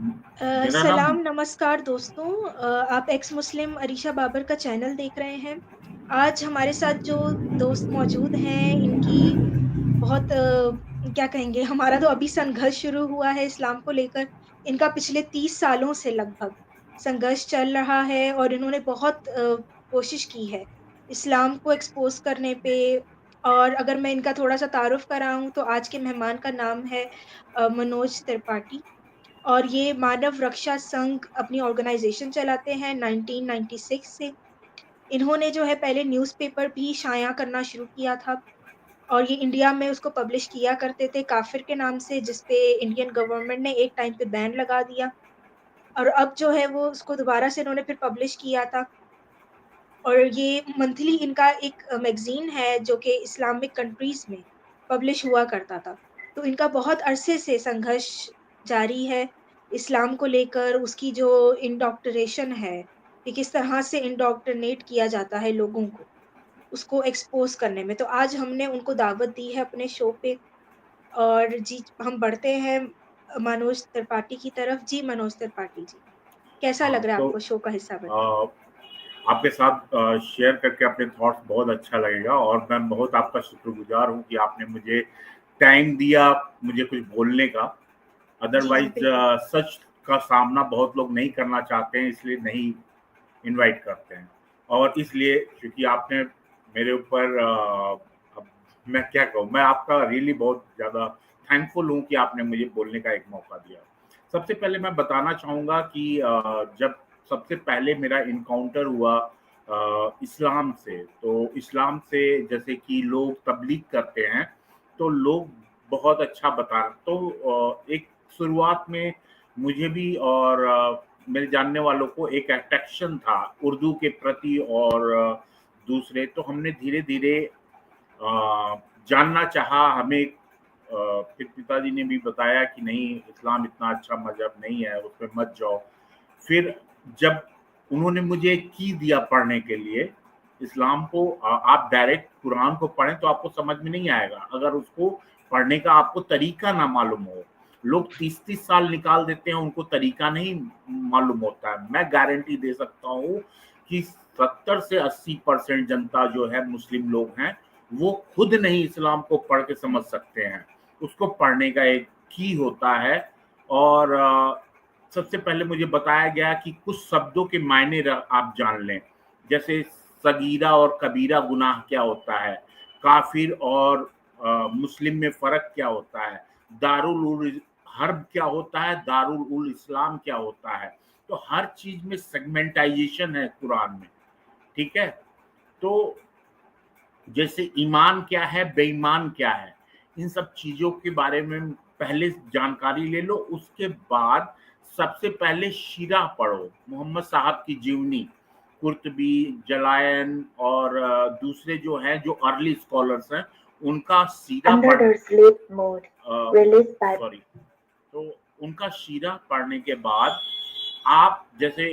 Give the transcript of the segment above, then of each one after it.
मेरा नाम सलाम, नमस्कार दोस्तों। आप एक्स मुस्लिम अरीशा बाबर का चैनल देख रहे हैं। आज हमारे साथ जो दोस्त मौजूद हैं, इनकी बहुत क्या कहेंगे, हमारा तो अभी संघर्ष शुरू हुआ है इस्लाम को लेकर। इनका पिछले 30 सालों से लगभग संघर्ष चल रहा है और इन्होंने बहुत कोशिश की है इस्लाम को एक्सपोज़ करने पे। और अगर मैं इनका थोड़ा-सा तारुफ़ कराऊँ तो आज के मेहमान का नाम है मनोज त्रिपाठी। और ये मानव रक्षा संघ अपनी ऑर्गेनाइज़ेशन चलाते हैं 1996 से। इन्होंने जो है पहले न्यूज़पेपर भी शाया करना शुरू किया था और ये इंडिया में उसको पब्लिश किया करते थे काफ़िर के नाम से, जिस पे इंडियन गवर्नमेंट ने एक टाइम पे बैन लगा दिया। और अब जो है वो उसको दोबारा से इन्होंने फिर पब्लिश किया था। और ये मंथली इनका एक मैगज़ीन है जो कि इस्लामिक कंट्रीज़ में पब्लिश हुआ करता था। तो इनका बहुत अरसे से संघर्ष जारी है इस्लाम को लेकर, उसकी जो इंडोक्ट्रिनेशन है, कि किस तरह से इंडोक्ट्रिनेट किया जाता है लोगों को, उसको एक्सपोज़ करने में। तो आज हमने उनको दावत दी है अपने शो पे। और जी, हम बढ़ते हैं मनोज त्रिपाठी की तरफ। जी, मनोज त्रिपाठी जी, कैसा हाँ, लग रहा है तो आपको शो का हिस्सा बन के? अ, आपके साथ शेयर करके अपने थॉट्स बहुत अच्छा लगेगा और मैं बहुत आपका शुक्रगुज़ार हूँ कि आपने मुझे टाइम दिया, मुझे कुछ बोलने का। जी, जी, अदरवाइज़ बिल्कुल। सच का सामना बहुत लोग नहीं करना चाहते हैं, इसलिए नहीं इनवाइट करते हैं। और इसलिए क्योंकि आपने मेरे ऊपर अब मैं क्या कहूँ, मैं आपका रियली बहुत ज़्यादा थैंकफुल हूँ कि आपने मुझे बोलने का एक मौका दिया। सबसे पहले मैं बताना चाहूँगा कि जब सबसे पहले मेरा एनकाउंटर हुआ इस्लाम से, तो इस्लाम से जैसे कि लोग तबलीग करते हैं, तो लोग बहुत अच्छा बता तो एक शुरुआत में मुझे भी और मेरे जानने वालों को एक अट्रैक्शन था उर्दू के प्रति और दूसरे तो हमने धीरे-धीरे जानना चाहा हमें फिर पिताजी ने भी बताया कि नहीं इस्लाम इतना अच्छा मज़हब नहीं है, उसमें मत जाओ। फिर जब उन्होंने मुझे की दिया पढ़ने के लिए, इस्लाम को आप डायरेक्ट कुरान को पढ़ें तो आपको समझ में नहीं आएगा, अगर उसको पढ़ने का आपको तरीका ना मालूम हो। लोग 30-30 साल निकाल देते हैं, उनको तरीका नहीं मालूम होता है। मैं गारंटी दे सकता हूँ कि 70 से 80% जनता जो है मुस्लिम लोग हैं, वो खुद नहीं इस्लाम को पढ़ के समझ सकते हैं। उसको पढ़ने का एक की होता है और सबसे पहले मुझे बताया गया कि कुछ शब्दों के मायने आप जान लें, जैसे सगीरा और कबीरा गुनाह क्या होता है, काफिर और मुस्लिम में फ़र्क क्या होता है, दारुल उल हर्ब क्या होता है, दारुल उल इस्लाम क्या होता है। तो हर चीज़ में सेगमेंटाइज़ेशन है कुरान में, ठीक है? तो जैसे ईमान क्या है, बेईमान क्या है, इन सब चीज़ों के बारे में पहले जानकारी ले लो, उसके बाद सबसे पहले सीरा पढ़ो, मोहम्मद साहब की जीवनी, कुर्तबी, जलायन और दूसरे जो हैं, जो अर्ली स्कॉलर्स हैं, उनका सीरा Under पढ़ the sleep mode, released by sorry, तो उनका सीरा पढ़ने के बाद आप जैसे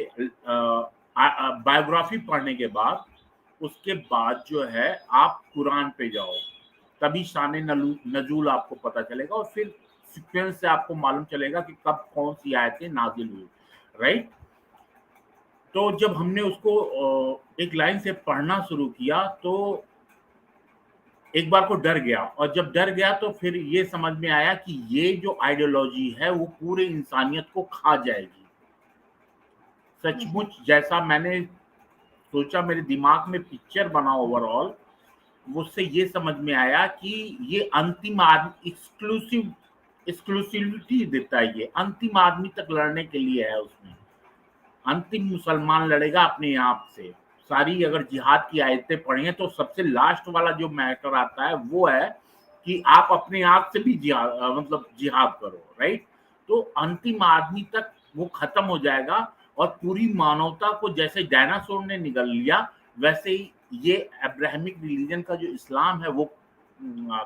बायोग्राफी पढ़ने के बाद उसके बाद जो है आप कुरान पे जाओ, तभी शान नजूल आपको पता चलेगा और फिर सीक्वेंस से आपको मालूम चलेगा कि कब कौन सी आयतें नाजिल हुई, राइट। तो जब हमने उसको एक लाइन से पढ़ना शुरू किया तो एक बार को डर गया और जब डर गया तो फिर ये समझ में आया कि ये जो आइडियोलॉजी है वो पूरे इंसानियत को खा जाएगी। हुँ, हुँ। सचमुच जैसा मैंने सोचा मेरे दिमाग में पिक्चर बना ओवरऑल, मुझसे ये समझ में आया कि ये अंतिम आदमी एक्सक्लूसिविटी देता है, ये अंतिम आदमी तक लड़ने के लिए है उसमें। अंतिम मुसलमान लड़ेगा अपने आप से। सारी अगर जिहाद की आयतें पढ़ें तो सबसे लास्ट वाला जो मैटर आता है वो है कि आप अपने आप से भी मतलब जिहाद करो, राइट। तो अंतिम आदमी तक वो खत्म हो जाएगा और पूरी मानवता को जैसे डायनासोर ने निगल लिया, वैसे ही ये अब्राहमिक रिलीजन का जो इस्लाम है वो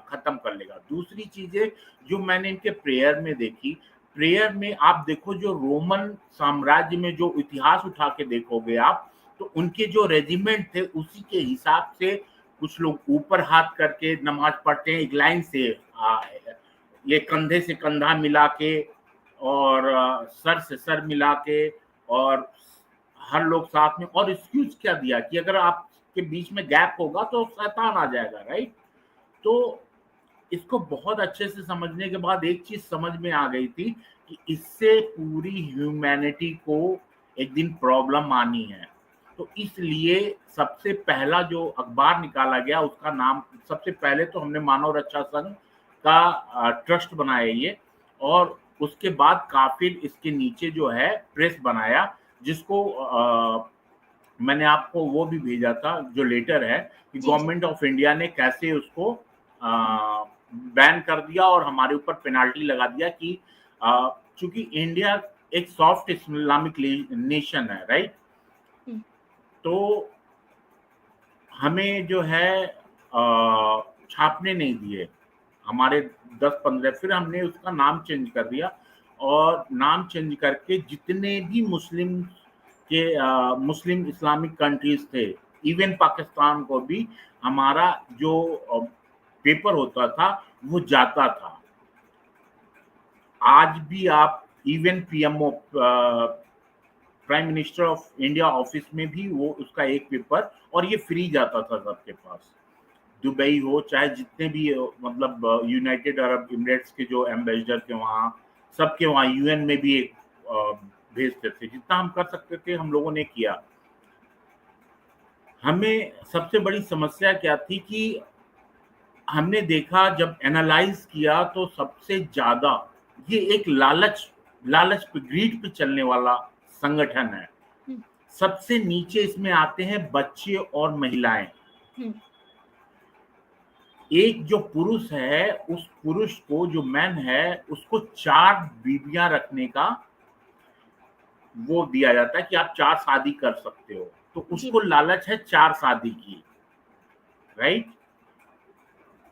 खत्म कर लेगा। दूसरी चीजें जो मैंने इनके प्रेयर में देखी, प्रेयर में आप देखो जो रोमन साम्राज्य में जो इतिहास उठा के देखोगे आप, तो उनके जो रेजिमेंट थे उसी के हिसाब से कुछ लोग ऊपर हाथ करके नमाज पढ़ते हैं एक लाइन से, ये कंधे से कंधा मिला के और सर से सर मिला के, और हर लोग साथ में, और एक्सक्यूज क्या दिया कि अगर आपके बीच में गैप होगा तो शैतान आ जाएगा, राइट। तो इसको बहुत अच्छे से समझने के बाद एक चीज समझ में आ गई थी कि इससे पूरी ह्यूमैनिटी को एक दिन प्रॉब्लम आनी है। तो इसलिए सबसे पहला जो अखबार निकाला गया उसका नाम, सबसे पहले तो हमने मानव रक्षा संघ का ट्रस्ट बनाया ये, और उसके बाद काफिर इसके नीचे जो है प्रेस बनाया, जिसको मैंने आपको वो भी भेजा था जो लेटर है कि जी, जी। गवर्नमेंट ऑफ इंडिया ने कैसे उसको बैन कर दिया और हमारे ऊपर पेनाल्टी लगा दिया कि चूंकि इंडिया एक सॉफ्ट इस्लामिक नेशन है, राइट। हम्म, तो हमें जो है छापने नहीं दिए हमारे 10-15, फिर हमने उसका नाम चेंज कर दिया, और नाम चेंज करके जितने भी मुस्लिम इस्लामिक कंट्रीज थे, इवन पाकिस्तान को भी हमारा जो पेपर होता था वो जाता था। आज भी आप even PMO, prime minister of India office में भी वो उसका एक पेपर, और ये फ्री जाता था सबके पास, दुबई हो चाहे जितने भी मतलब यूनाइटेड अरब एमिरेट्स के जो एम्बेसडर थे वहाँ, सबके वहाँ यूएन में भी एक भेजते थे। जितना हम कर सकते थे हम लोगों ने किया। हमें सबसे बड़ी समस्या क्या थी कि हमने देखा, जब एनालाइज किया तो सबसे ज्यादा ये एक लालच पे, ग्रीड पे चलने वाला संगठन है। हम्म, सबसे नीचे इसमें आते हैं बच्चे और महिलाएं। हम्म, एक जो पुरुष है, उस पुरुष को, जो मैन है, उसको 4 बीवियां रखने का वो दिया जाता है कि आप 4 शादी कर सकते हो। तो जी, उसको लालच है 4 शादी की, राइट।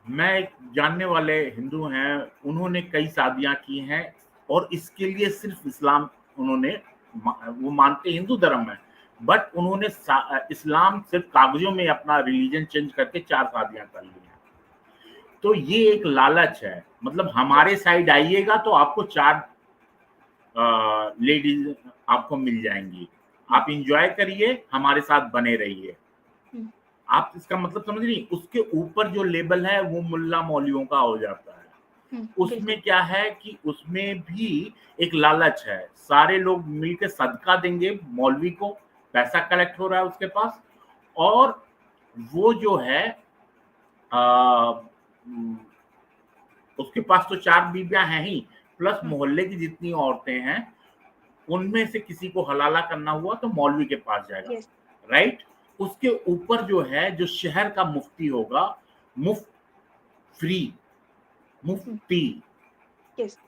मैं एक जानने वाले हिंदू हैं, उन्होंने कई शादियां की हैं, और इसके लिए सिर्फ इस्लाम उन्होंने वो मानते हिंदू धर्म है, बट उन्होंने इस्लाम सिर्फ कागजों में अपना रिलीजन चेंज करके 4 शादियां कर ली हैं। तो ये एक लालच है, मतलब हमारे साइड आइएगा तो आपको 4 लेडीज आपको मिल जाएंगी, आप इंजॉय करिए, हमारे साथ बने रहिए। हम्म, आप इसका मतलब समझ रही, उसके ऊपर जो लेबल है वो मुल्ला मौलियों का हो जाता है। बिल्कुल। उसमें क्या है कि उसमें भी एक लालच है, सारे लोग मिलकर सदका देंगे, मौलवी को पैसा कलेक्ट हो रहा है उसके पास, और वो जो है उसके पास तो 4 बीवियां हैं ही, प्लस मोहल्ले की जितनी औरतें हैं उनमें से किसी को हलाला करना हुआ तो मौलवी के पास जाएगा, यस, राइट। उसके ऊपर जो है, जो शहर का मुफ्ती होगा, फ्री मुफ्ती, यस,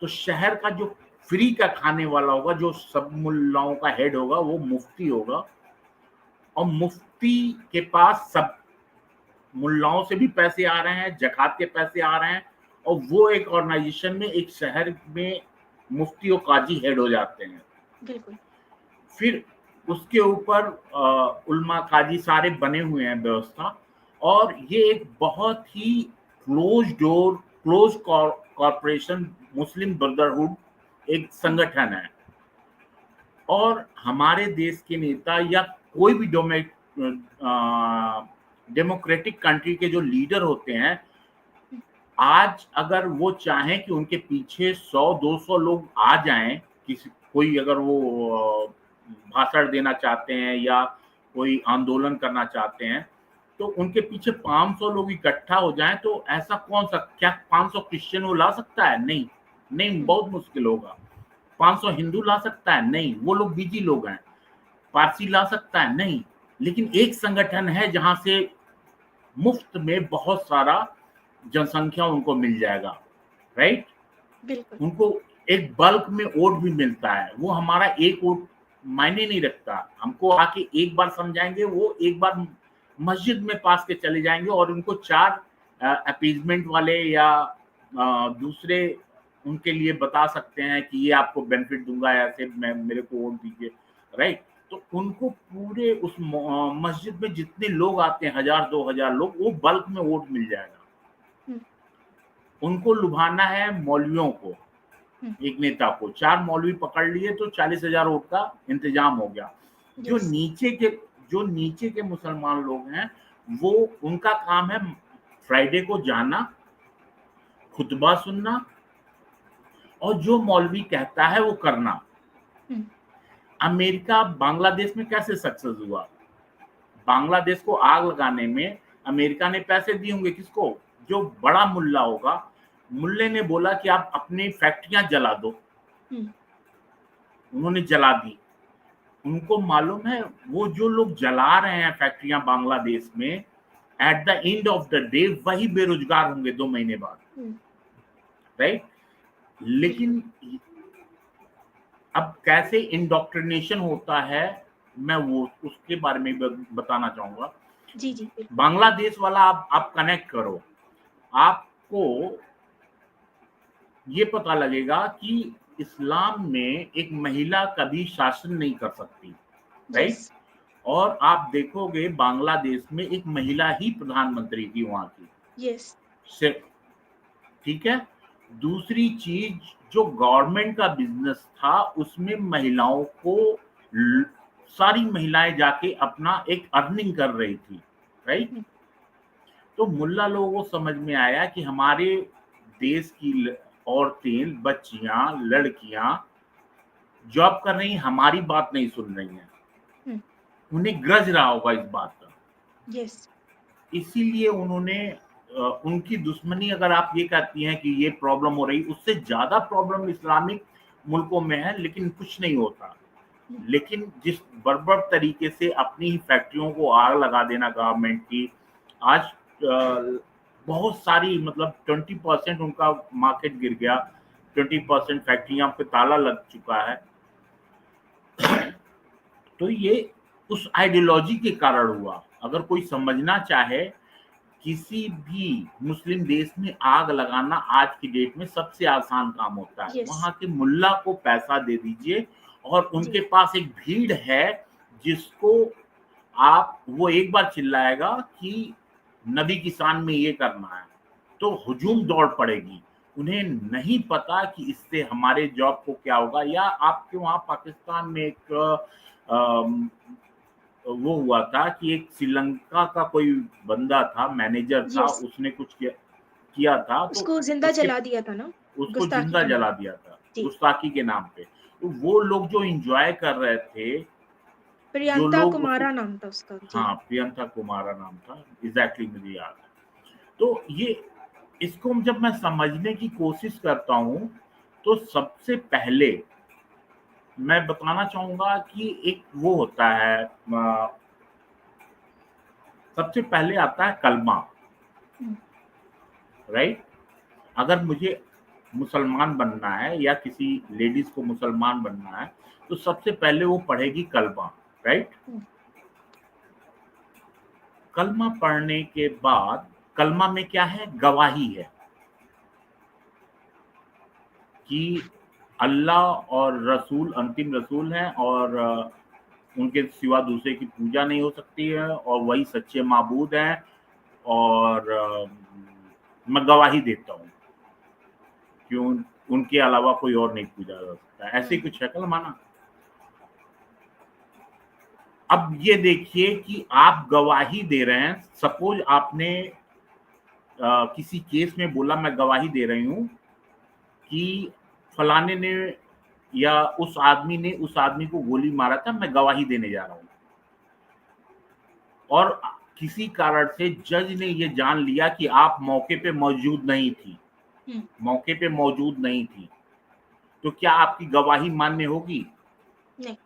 तो शहर का जो फ्री का खाने वाला होगा, जो सब मुल्लाओं का हेड होगा, वो मुफ्ती होगा। और मुफ्ती के पास सब मुल्लाओं से भी पैसे आ रहे हैं, ज़कात के पैसे आ रहे हैं, और वो एक ऑर्गेनाइजेशन में, एक शहर में मुफ्ती और काजी हेड हो जाते हैं। बिल्कुल। फिर उसके ऊपर उल्मा काजी सारे बने हुए हैं व्यवस्था, और ये एक बहुत ही क्लोज कॉर्पोरेशन, मुस्लिम ब्रदरहुड एक संगठन है। और हमारे देश के नेता या कोई भी डेमोक्रेटिक कंट्री के जो लीडर होते हैं, आज अगर वो चाहें कि उनके पीछे 100-200 लोग आ जाएं, कोई अगर वो भाषण देना चाहते हैं या कोई आंदोलन करना चाहते हैं, तो उनके पीछे 500 लोग इकट्ठा हो जाएं, तो ऐसा कौन सा, क्या 500 क्रिश्चियन वो ला सकता है? नहीं, बहुत मुश्किल होगा। 500 हिंदू ला सकता है? नहीं, वो लोग बिजी लोग हैं। पारसी ला सकता है? नहीं। लेकिन एक संगठन है जहां से मुफ्त में बहुत सारा जनसंख्या उनको मिल जाएगा, राइट। बिल्कुल। उनको एक बल्क में वोट भी मिलता है, वो हमारा एक वोट मायने नहीं रखता, हमको आके एक बार समझाएंगे, वो एक बार मस्जिद में पास के चले जाएंगे, और उनको 4 अपीजमेंट वाले या दूसरे उनके लिए बता सकते हैं कि ये आपको बेनिफिट दूंगा, ऐसे मेरे को वोट दीजिए, राइट। तो उनको पूरे उस मस्जिद में जितने लोग आते हैं, 1000-2000 लोग, वो बल्क में वोट मिल जाएगा। उनको लुभाना है मौलवियों को, एक नेता को 4 मौलवी पकड़ लिए तो 40,000 वोट का इंतजाम हो गया। जो यस नीचे के मुसलमान लोग हैं, वो उनका काम है फ्राइडे को जाना, खुतबा सुनना, और जो मौलवी कहता है वो करना। अमेरिका बांग्लादेश में कैसे सक्सेस हुआ? बांग्लादेश को आग लगाने में अमेरिका ने पैसे दिए होंगे किसको? जो बड़ा मुल्ला होगा, मुल्ले ने बोला कि आप अपनी फैक्ट्रियां जला दो, उन्होंने जला दी। उनको मालूम है वो जो लोग जला रहे हैं फैक्ट्रियां बांग्लादेश में, at the end of the day वही बेरोजगार होंगे 2 महीने बाद, राइट? लेकिन अब कैसे इंडोक्ट्रिनेशन होता है, मैं वो उसके बारे में बताना चाहूंगा। जी जी बिल्कुल। बांग्लादेश वाला आप कनेक्ट करो, आपको ये पता लगेगा कि इस्लाम में एक महिला कभी शासन नहीं कर सकती, राइट? यस और आप देखोगे बांग्लादेश में एक महिला ही प्रधानमंत्री थी वहां की, यस सिर्फ, ठीक है? दूसरी चीज, जो गवर्नमेंट का बिजनेस था उसमें महिलाओं को सारी महिलाएं जाके अपना एक अर्निंग कर रही थी, राइट? तो मुल्ला लोगों को समझ में आया कि हमारे देश की औरतें, बच्चियां, लड़कियां जॉब कर रही, हमारी बात नहीं सुन रही हैं, उन्हें ग्रज रहा होगा इस बात का। यस इसीलिए उन्होंने उनकी दुश्मनी, अगर आप ये कहती हैं कि ये प्रॉब्लम हो रही, उससे ज्यादा प्रॉब्लम इस्लामिक मुल्कों में है, लेकिन कुछ नहीं होता। लेकिन जिस बर्बर तरीके से अपनी ही फैक्ट्रियों को आग लगा देना गवर्नमेंट की, आज बहुत सारी, मतलब 20% उनका मार्केट गिर गया, 20% फैक्ट्रियां पे ताला लग चुका है। तो ये उस आइडियोलॉजी के कारण हुआ। अगर कोई समझना चाहे, किसी भी मुस्लिम देश में आग लगाना आज की डेट में सबसे आसान काम होता है। Yes. वहां के मुल्ला को पैसा दे दीजिए और उनके पास एक भीड़ है जिसको वो एक बार चिल्लाएगा कि नबी की शान में ये करना है, तो हुजूम दौड़ पड़ेगी। उन्हें नहीं पता कि इससे हमारे जॉब को क्या होगा। या आपके वहां पाकिस्तान में एक वो हुआ था कि एक श्रीलंका का कोई बंदा था, मैनेजर था, Yes. उसने कुछ किया था, तो उसको जिंदा जला दिया था ना, उसको गुस्ताखी जिंदा के जला नाम दिया था, जी। गुस्ताखी के नाम पे। तो वो लोग जो एंजॉय कर रहे थे, जो प्रियंका लोग कुमारा नाम था उसका जी। हाँ, प्रियंका कुमारा नाम था, एग्जैक्टली मुझे याद है। तो ये, इसको जब मैं समझने की कोशिश करता हूँ, तो सबसे पहले मैं बताना चाहूंगा कि एक वो होता है, सबसे पहले आता है कलमा, राइट? अगर मुझे मुसलमान बनना है या किसी लेडीज को मुसलमान बनना है, तो सबसे पहले वो पढ़ेगी कलमा, राइट? कलमा पढ़ने के बाद, कलमा में क्या है? गवाही है कि अल्लाह और रसूल अंतिम रसूल हैं, और उनके सिवा दूसरे की पूजा नहीं हो सकती है, और वही सच्चे माबूद हैं, और मैं गवाही देता हूँ कि उनके अलावा कोई और नहीं पूजा जा सकता। ऐसे ही कुछ है कलमा ना। अब ये देखिए कि आप गवाही दे रहे हैं। सपोज आपने किसी केस में बोला, मैं गवाही दे रही हूँ कि फलाने ने या उस आदमी ने उस आदमी को गोली मारा था, मैं गवाही देने जा रहा हूँ, और किसी कारण से जज ने ये जान लिया कि आप मौके पे मौजूद नहीं थी, मौके पे मौजूद नहीं थी, तो क्या आपकी गवाही मान्य होगी? नहीं।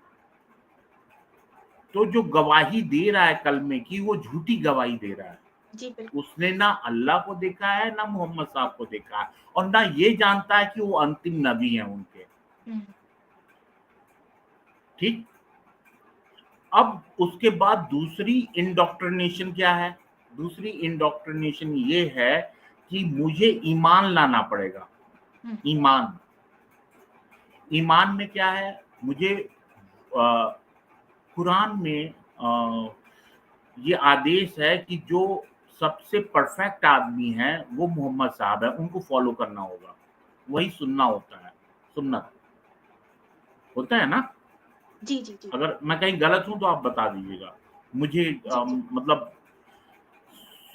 तो जो गवाही दे रहा है कलमे की, वो झूठी गवाही दे रहा है जी बिल्कुल। उसने ना अल्लाह को देखा है, ना मोहम्मद साहब को देखा है, और ना ये जानता है कि वो अंतिम नबी हैं उनके। ठीक। अब उसके बाद दूसरी इंडोक्ट्रिनेशन क्या है? दूसरी इंडोक्ट्रिनेशन ये है कि मुझे ईमान लाना पड़ेगा। ईमान, ईमान में क्या है? मुझे कुरान में ये आदेश है कि जो सबसे परफेक्ट आदमी है वो मोहम्मद साहब है, उनको फॉलो करना होगा, वही सुनना होता है। सुन्नत होता है ना? जी, जी, जी। अगर मैं कहीं गलत हूँ तो आप बता दीजिएगा मुझे। जी, जी। मतलब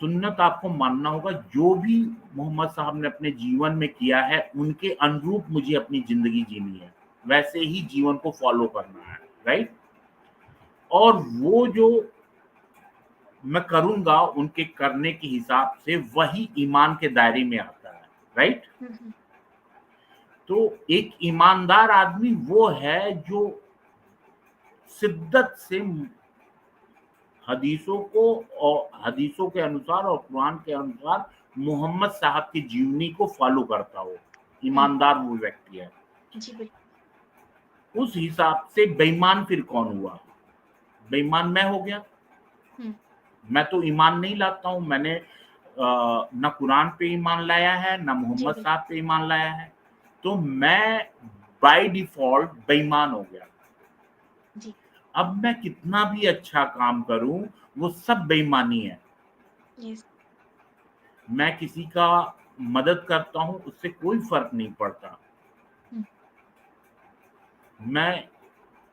सुन्नत आपको मानना होगा, जो भी मोहम्मद साहब ने अपने जीवन में किया है उनके अनुरूप मुझे अपनी जिंदगी जीनी है, वैसे ही जीवन को फॉलो करना है, राइट? और वो जो मैं करूंगा उनके करने के हिसाब से, वही ईमान के दायरे में आता है, राइट? हुँ, हुँ। तो एक ईमानदार आदमी वो है जो शिद्दत से हदीसों को और हदीसों के अनुसार और कुरान के अनुसार मोहम्मद साहब की जीवनी को फॉलो करता हो। हुँ। ईमानदार वो व्यक्ति है। जी, बिल्कुल। उस हिसाब से बेईमान फिर कौन हुआ? बेईमान मैं हो गया। हुँ। मैं तो ईमान नहीं लाता हूँ। मैंने ना कुरान पे ईमान लाया है, ना जी, मोहम्मद बिल्कुल। साहब पे ईमान लाया है। तो मैं बाय डिफ़ॉल्ट बेईमान हो गया। जी। अब मैं कितना भी अच्छा काम करूँ, वो सब बेईमानी है। यस। मैं किसी का मदद करता हूँ, उससे कोई फ़र्क नहीं पड़ता। हुँ। मैं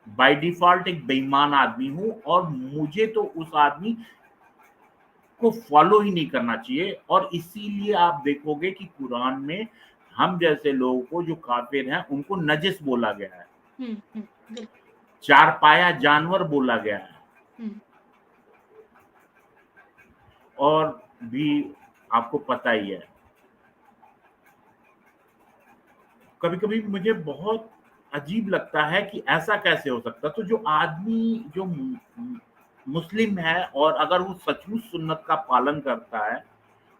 बाय डिफ़ॉल्ट एक बेईमान आदमी हूँ और मुझे तो उस आदमी को फ़ॉलो ही नहीं करना चाहिए। और इसीलिए आप देखोगे कि कुरान में हम जैसे लोगों को, जो काफ़िर हैं, उनको नजिस बोला गया है। हुँ, हुँ। बिल्कुल। चारपाया जानवर बोला गया है। हुँ। और भी आपको पता ही है। कभी-कभी मुझे बहुत अजीब लगता है कि ऐसा कैसे हो सकता है? तो जो आदमी जो मुस्लिम है और अगर वो सचमुच सुन्नत का पालन करता है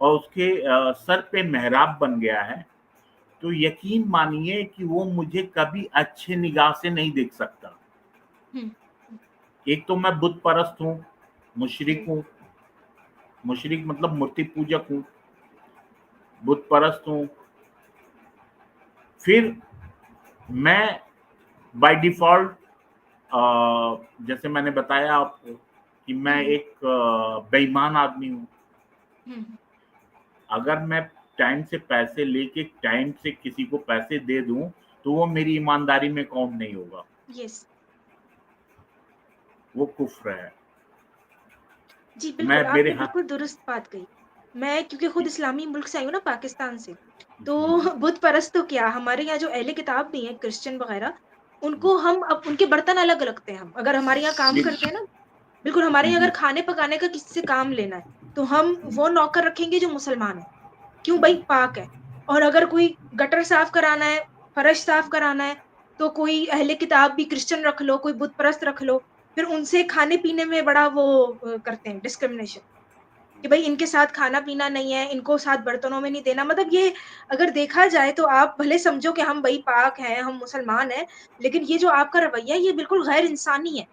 और उसके सर पे मेहराब बन गया है, तो यकीन मानिए कि वो मुझे कभी अच्छे निगाह से नहीं देख सकता। हुँ। हुँ। एक तो मैं बुत परस्त हूँ, मुशरिक जी। हूँ। मुशरिक मतलब मूर्ति पूजक हूँ, बुत परस्त हूँ। फिर मैं बाय डिफ़ॉल्ट जैसे मैंने बताया आपको कि मैं हुँ। एक बेईमान आदमी हूँ। हुँ, हुँ। अगर मैं टाइम से पैसे लेके टाइम से किसी को पैसे दे दूँ, तो वो मेरी ईमानदारी में काउंट नहीं होगा। यस। वो कुफ़्र है। जी, मैं बिल्कुल, मेरे आपने हाँ बिल्कुल दुरुस्त बात कही। मैं क्योंकि खुद इस्लामी मुल्क से आई हूँ ना, पाकिस्तान से, तो जी, जी। बुत परस्त तो क्या, हमारे यहाँ जो अहले किताब भी हैं, क्रिश्चियन वग़ैरह, उनको हम अब उनके बर्तन अलग रखते हैं हम। अगर हमारे यहाँ काम बिल करते हैं ना, बिल्कुल हमारे यहाँ जी, अगर खाने पकाने का किसी से काम लेना है, तो हम जी। वो नौकर रखेंगे जो मुसलमान है। क्यों भई, पाक है। और अगर कोई गटर साफ कराना है, फर्श साफ कराना है, तो कोई अहले किताब भी क्रिश्चियन रख लो, कोई बुत परस्त रख लो, फिर उनसे खाने-पीने में बड़ा वो करते हैं डिस्क्रिमिनेशन कि भई इनके साथ खाना-पीना नहीं है, इनको साथ बर्तनों में नहीं देना। मतलब ये अगर देखा जाए तो आप भले समझो कि हम भई पाक हैं, हम मुसलमान हैं, लेकिन ये जो आपका रवैया है, ये बिल्कुल गैर इंसानी है।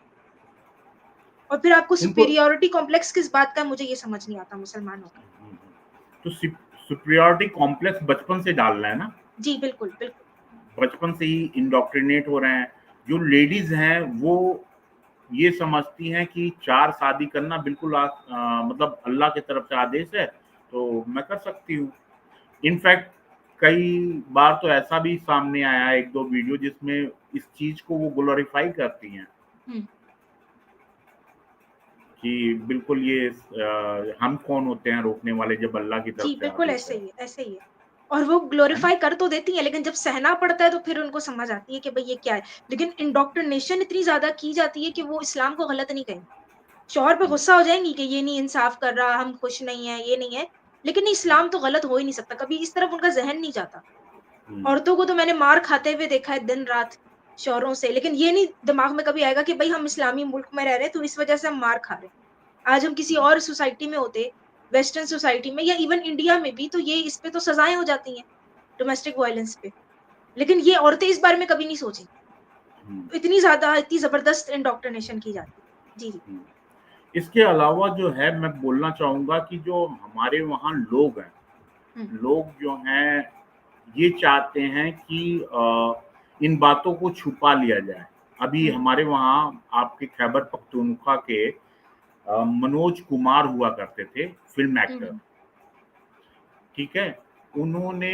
और फिर आपको उनको सुपीरियॉरिटी कॉम्प्लेक्स किस बात का है, मुझे ये समझ नहीं आता मुसलमान होकर। तो सुपीरियॉरिटी कॉम्प्लेक्स बचपन से डालना है ना। जी, बिल्कुल, बिल्कुल। बचपन से ही इंडोक्ट्रिनेट हो रहे हैं। जो लेडीज़ हैं वो ये समझती हैं कि 4 शादी करना बिल्कुल मतलब अल्लाह की तरफ से आदेश है, तो मैं कर सकती हूँ। इनफैक्ट कई बार तो ऐसा भी सामने आया है 1-2 वीडियो जिसमें इस चीज़ को वो ग्लोरीफाई करती हैं हुँ। कि बिल्कुल ये हम कौन होते हैं रोकने वाले जब अल्लाह की जी, तरफ से बिल्कुल आदेश ऐसे है। ही है, ऐसे ही है। और वो है ना? ग्लोरीफाई कर तो देती हैं, लेकिन जब सहना पड़ता है तो फिर उनको समझ आती है कि भई ये क्या है। लेकिन इंडोक्ट्रिनेशन इतनी ज़्यादा की जाती है कि वो इस्लाम को गलत नहीं कहेंगी। शौहर पे हुँ, गुस्सा हो जाएँगी कि ये नहीं इंसाफ कर रहा, हम खुश नहीं हैं, ये नहीं है। लेकिन हुँ, इस्लाम तो गलत हो ही नहीं सकता, कभी इस तरफ उनका ज़हन नहीं जाता। हुँ, औरतों को तो मैंने मार खाते हुए देखा है दिन-रात शौहरों से, लेकिन ये नहीं दिमाग में कभी आएगा कि भई हम इस्लामी मुल्क में रह रहे हैं, तो इस वजह से हम मार खा रहे हैं। आज हम किसी हुँ, और सोसाइटी में होते, वेस्टर्न सोसाइटी में या इवन इंडिया में भी, तो ये इस पे तो सज़ाएँ हो जाती हैं, डोमेस्टिक वायलेंस पे। लेकिन ये औरतें इस बारे में कभी नहीं सोचेंगी। हुँ, इतनी ज़्यादा, इतनी ज़बरदस्त इंडोक्ट्रिनेशन की जाती है। जी, जी। हुँ। इसके अलावा जो है मैं बोलना चाहूँगा कि जो हमारे वहाँ लोग हैं, हुँ, लोग जो हैं ये चाहते हैं कि इन बातों को छुपा लिया जाए। अभी हुँ, हमारे वहाँ आपके खैबर पख्तूनख्वा के मनोज कुमार हुआ करते थे, फ़िल्म हुँ, एक्टर, हुँ, ठीक है? उन्होंने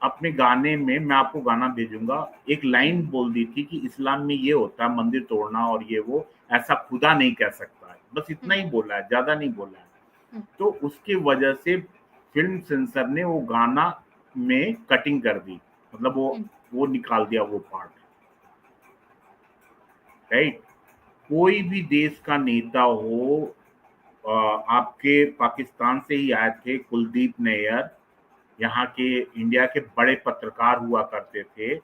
अपने गाने में, मैं आपको गाना भेजूंगा, एक लाइन बोल दी थी कि इस्लाम में ये होता है मंदिर तोड़ना और ये वो, ऐसा खुदा नहीं कह सकता है, बस इतना ही बोला है, ज्यादा नहीं बोला है। तो उसकी वजह से फिल्म सेंसर ने वो गाना में कटिंग कर दी, मतलब वो निकाल दिया वो पार्ट, राइट। कोई भी देश का नेता हो, आपके पाकिस्तान से ही आए थे कुलदीप नैयर, यहाँ के इंडिया के बड़े पत्रकार हुआ करते थे,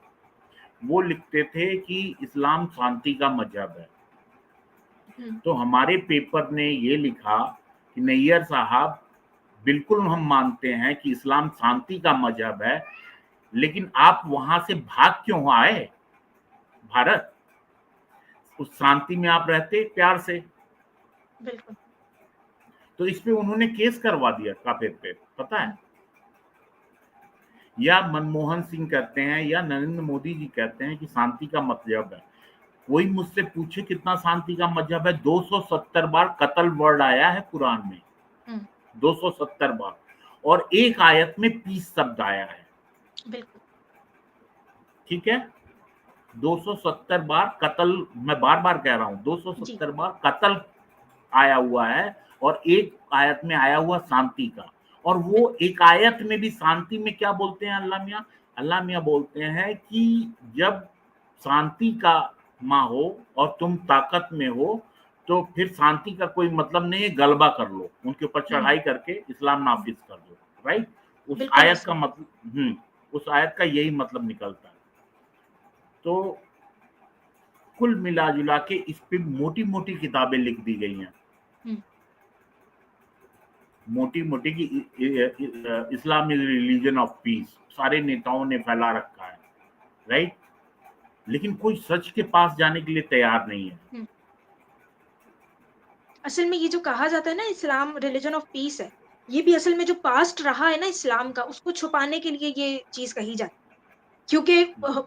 वो लिखते थे कि इस्लाम शांति का मजहब है। तो हमारे पेपर ने ये लिखा कि नैयर साहब, बिल्कुल हम मानते हैं कि इस्लाम शांति का मजहब है, लेकिन आप वहां से भाग क्यों आए भारत? उस शांति में आप रहते प्यार से। बिल्कुल। तो इस पे उन्होंने केस करवा दिया काफिर पे, पता है। या मनमोहन सिंह कहते हैं या नरेंद्र मोदी जी कहते हैं कि शांति का मजहब है। कोई मुझसे पूछे कितना शांति का मजहब है, 270 बार कत्ल वर्ड आया है कुरान में, 270 बार, और एक आयत में पीस शब्द आया है। बिल्कुल। ठीक है, 270 बार कत्ल, मैं बार बार कह रहा हूं, 270 बार कत्ल आया हुआ है, और एक आयत में आया हुआ शांति का। और वो एक आयत में भी शांति में क्या बोलते हैं अल्लाह मियां बोलते हैं कि जब शांति का माँ हो और तुम ताकत में हो, तो फिर शांति का कोई मतलब नहीं है, गलबा कर लो, उनके ऊपर चढ़ाई करके इस्लाम नाफिज कर दो, राइट। उस आयत का मतलब उस आयत का यही मतलब निकलता है। तो कुल मिला जुला के इस पे मोटी मोटी किताबें लिख दी गई हैं, मोटी मोटी की Islam is religion of piece, सारे नेताओं ने फैला रखा है, राइट। लेकिन कोई सच के पास जाने के लिए तैयार नहीं है। असल में ये जो कहा जाता है ना इस्लाम रिलीजन ऑफ पीस है, ये भी असल में जो पास्ट रहा है ना इस्लाम का, उसको छुपाने के लिए ये चीज कही जाती है, क्योंकि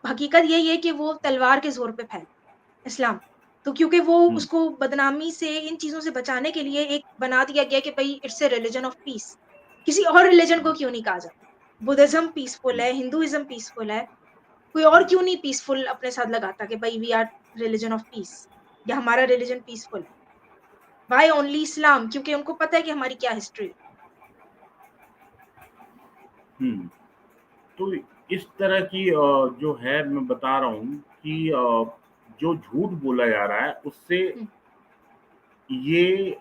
हकीकत यही है कि वो तलवार के जोर पे फैला इस्लाम। तो क्योंकि वो उसको बदनामी से, इन चीजों से बचाने के लिए एक बना दिया गया कि भाई it's a religion of piece. किसी और रिलीजन को क्यों नहीं कहा जाता? बुद्धिज्म पीसफुल है, हिंदुइज्म पीसफुल है, कोई और क्यों नहीं पीसफुल अपने साथ लगाता कि भाई we are religion of peace, या हमारा रिलीजन पीसफुल है। Why only Islam? क्योंकि उनको पता है कि हमारी क्या हिस्ट्री है। तो इस तरह की जो है, मैं बता रहा हूँ कि जो झूठ बोला जा रहा है उससे ये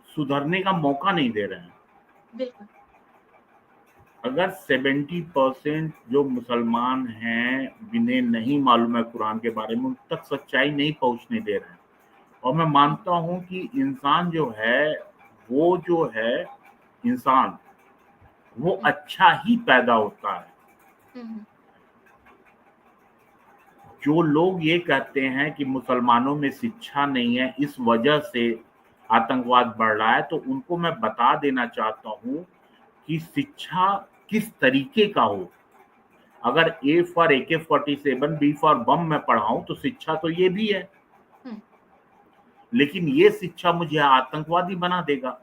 सुधरने का मौका नहीं दे रहे हैं। बिल्कुल। अगर 70% जो मुसलमान हैं, जिन्हें नहीं मालूम है कुरान के बारे में, उन तक सच्चाई नहीं पहुंचने दे रहे हैं। और मैं मानता हूं कि इंसान जो है, वो जो है इंसान, वो अच्छा ही पैदा होता है। जो लोग ये कहते हैं कि मुसलमानों में शिक्षा नहीं है, इस वजह से आतंकवाद बढ़ रहा है, तो उनको मैं बता देना चाहता हूँ कि शिक्षा किस तरीके का हो। अगर A for AK-47, B for bomb मैं पढ़ाऊं तो शिक्षा तो ये भी है, लेकिन ये शिक्षा मुझे आतंकवादी बना देगा।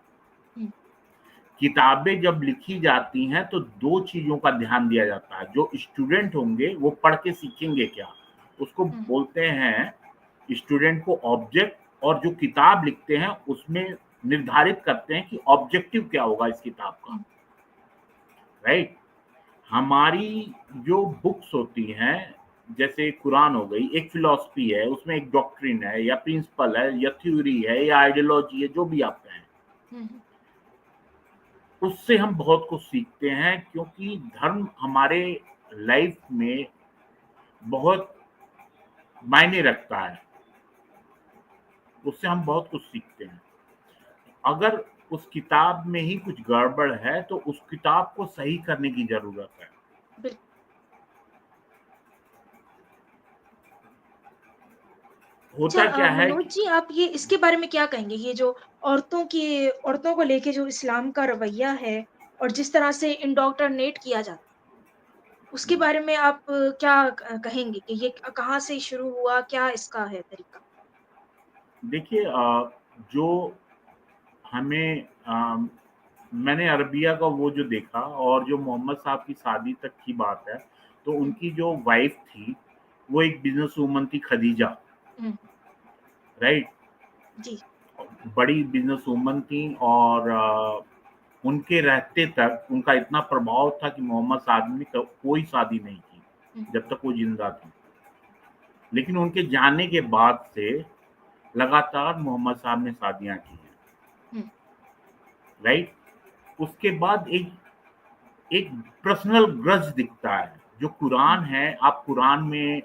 किताबें जब लिखी जाती हैं तो दो चीजों का ध्यान दिया जाता है। जो स्टूडेंट होंगे वो पढ़ के सीखेंगे क्या, उसको बोलते हैं स्टूडेंट को ऑब्जेक्ट, और जो किताब लिखते हैं उसमें निर्धारित करते हैं कि ऑब्जेक्टिव क्या होगा इस किताब का, राइट। हमारी जो बुक्स होती हैं, जैसे कुरान हो गई, एक फिलॉसफी है, उसमें एक डॉक्ट्रिन है या प्रिंसिपल है या थ्योरी है या आइडियोलॉजी है, जो भी आप कहें, उससे हम बहुत कुछ सीखते हैं, क्योंकि धर्म हमारे लाइफ में बहुत मायने रखता है, उससे हम बहुत कुछ सीखते हैं। अगर उस किताब में ही कुछ गड़बड़ है तो उस किताब को सही करने की जरूरत है। होता क्या है मनोज जी, आप ये इसके बारे में क्या कहेंगे? ये जो औरतों को लेके जो इस्लाम का रवैया है और जिस तरह से इंडोक्ट्रिनेट किया जाता है, उसके बारे में आप क्या कहेंगे कि ये कहाँ से शुरू हुआ, क्या इसका है तरीका? देखिए, जो हमें मैंने अरबिया का वो जो देखा, और जो मोहम्मद साहब की शादी तक की बात है, तो उनकी जो वाइफ थी वो एक बिजनेस वूमन थी, खदीजा, राइट, जी बड़ी बिजनेस वूमन थी। और उनके रहते तक उनका इतना प्रभाव था कि मोहम्मद साहब ने कोई शादी नहीं की जब तक वो जिंदा थी। लेकिन उनके जाने के बाद से लगातार मोहम्मद साहब ने शादियां की हैं, राइट। उसके बाद एक पर्सनल ग्रज दिखता है जो कुरान है। आप कुरान में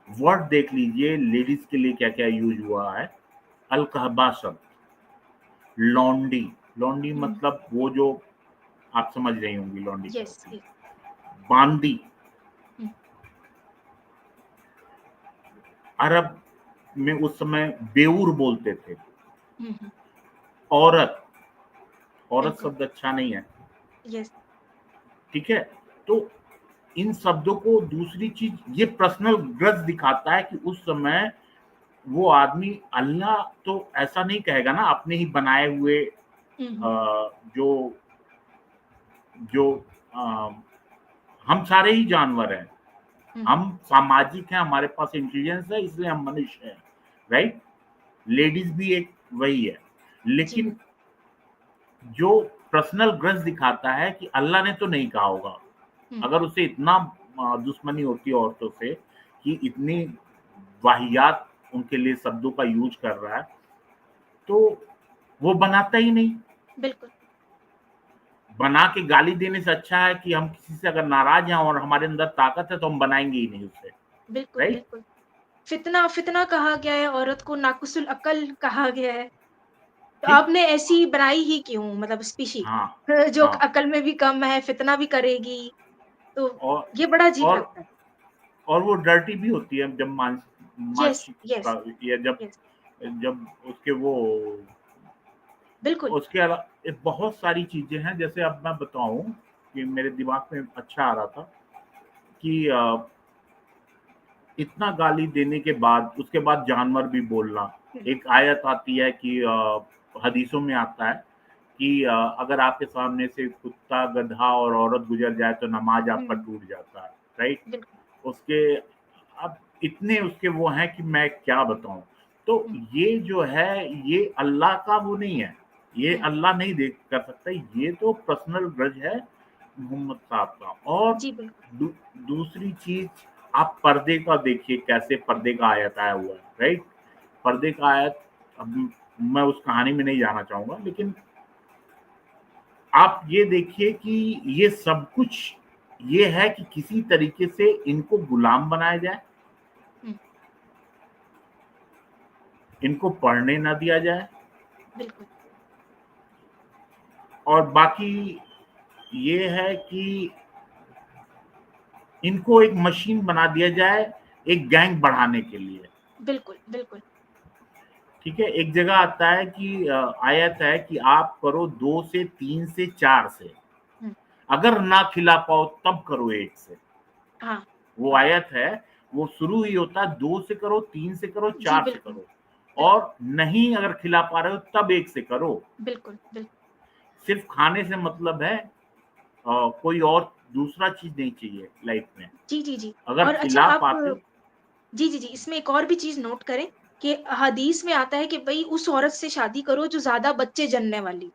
वर्ड देख लीजिए, लेडीज के लिए क्या क्या यूज हुआ है। अल कहबा शब्द, लॉन्डी, लॉन्डी मतलब वो जो आप समझ रही होंगी लॉन्डी क्या यस होती है। बांदी, अरब में उस समय बेऊर बोलते थे। औरत, औरत बिल्कुल शब्द अच्छा नहीं है, यस ठीक है। तो इन शब्दों को, दूसरी चीज ये पर्सनल ग्रज दिखाता है कि उस समय वो आदमी, अल्लाह तो ऐसा नहीं कहेगा ना, अपने ही बनाए हुए जो जो हम सारे ही जानवर हैं, हम सामाजिक हैं, हमारे पास इंटेलिजेंस है, इसलिए हम मनुष्य हैं, राइट। लेडीज भी एक वही है। लेकिन जो पर्सनल ग्रज दिखाता है कि अल्लाह ने तो नहीं कहा होगा। अगर उसे इतना दुश्मनी होती है औरतों से कि इतनी वाहियात उनके लिए शब्दों का यूज कर रहा है, तो वो बनाता ही नहीं। बिल्कुल बना के गाली देने से अच्छा है कि हम किसी से अगर नाराज हैं और हमारे अंदर ताकत है तो हम बनाएंगे ही नहीं उससे, बिल्कुल राइट। बिल्कुल फितना फितना कहा गया है, औरत को नाकुसुल अकल कहा गया है। तो ठीक, आपने ऐसी बनाई ही क्यों, मतलब स्पीशी हाँ जो हाँ। अकल में भी कम है, फितना भी करेगी, तो और ये बड़ा अजीब और लगता है। और वो डर्टी भी होती है जब यस मानसिक यस या जब यस जब उसके वो, बिल्कुल उसके अलावा बहुत सारी चीजें हैं। जैसे अब मैं बताऊं कि मेरे दिमाग में अच्छा आ रहा था कि इतना गाली देने के बाद उसके बाद जानवर भी बोलना। एक आयत आती है कि हदीसों में आता है कि अगर आपके सामने से कुत्ता, गधा और औरत गुजर जाए तो नमाज आपका टूट जाता है, राइट। बिल्कुल उसके अब इतने उसके वो हैं कि मैं क्या बताऊं। तो ये जो है ये अल्लाह का वो नहीं है, ये अल्लाह नहीं देख कर सकता, ये तो पर्सनल ग्रज है मोहम्मद साहब का। और जी बिल्कुल दूसरी चीज, आप पर्दे का देखिए, कैसे पर्दे का आयत आया हुआ है, राइट। पर्दे का आयत, अब मैं उस कहानी में नहीं जाना चाहूंगा, लेकिन आप ये देखिए कि ये सब कुछ ये है कि किसी तरीके से इनको गुलाम बनाया जाए, इनको पढ़ने ना दिया जाए, बिल्कुल और बाकी ये है कि इनको एक मशीन बना दिया जाए एक गैंग बढ़ाने के लिए। बिल्कुल बिल्कुल ठीक है, एक जगह आता है कि आयत है कि आप करो 2 से 3 से 4 से, अगर ना खिला पाओ तब करो 1 से। हाँ वो आयत है, वो शुरू ही होता है 2 से करो, 3 से करो, जी 4 से बिल्कुल करो, बिल्कुल और नहीं अगर खिला पा रहे हो तब 1 से करो। बिल्कुल बिल्कुल सिर्फ खाने से मतलब है, कोई और दूसरा चीज नहीं चाहिए लाइफ में। जी जी जी अगर और अच्छा खिला आप पाते हो, जी जी जी इसमें एक और भी चीज नोट करें कि हदीस में आता है कि भाई उस औरत से शादी करो जो ज्यादा बच्चे जनने वाली।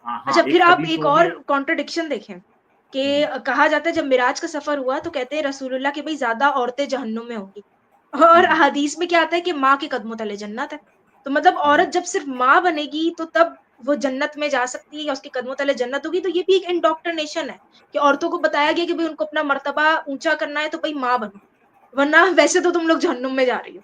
अच्छा हाँ, फिर एक आप हदीस एक वो भी और है। कॉन्ट्रडिक्शन देखें कि कहा जाता है जब मिराज का सफर हुआ तो कहते हैं रसूलुल्लाह कि भाई ज्यादा औरतें जहन्नुम में होंगी, और हदीस में क्या आता है कि माँ के कदमों तले जन्नत है। तो मतलब औरत जब सिर्फ माँ बनेगी तो तब वो जन्नत में जा सकती है या उसके कदमों तले जन्नत होगी। तो ये भी एक इंडोक्ट्रिनेशन है कि औरतों को बताया गया कि भाई उनको अपना मर्तबा ऊंचा करना है तो भाई माँ बनो, वरना वैसे तो तुम लोग जहन्नुम में जा रही हो।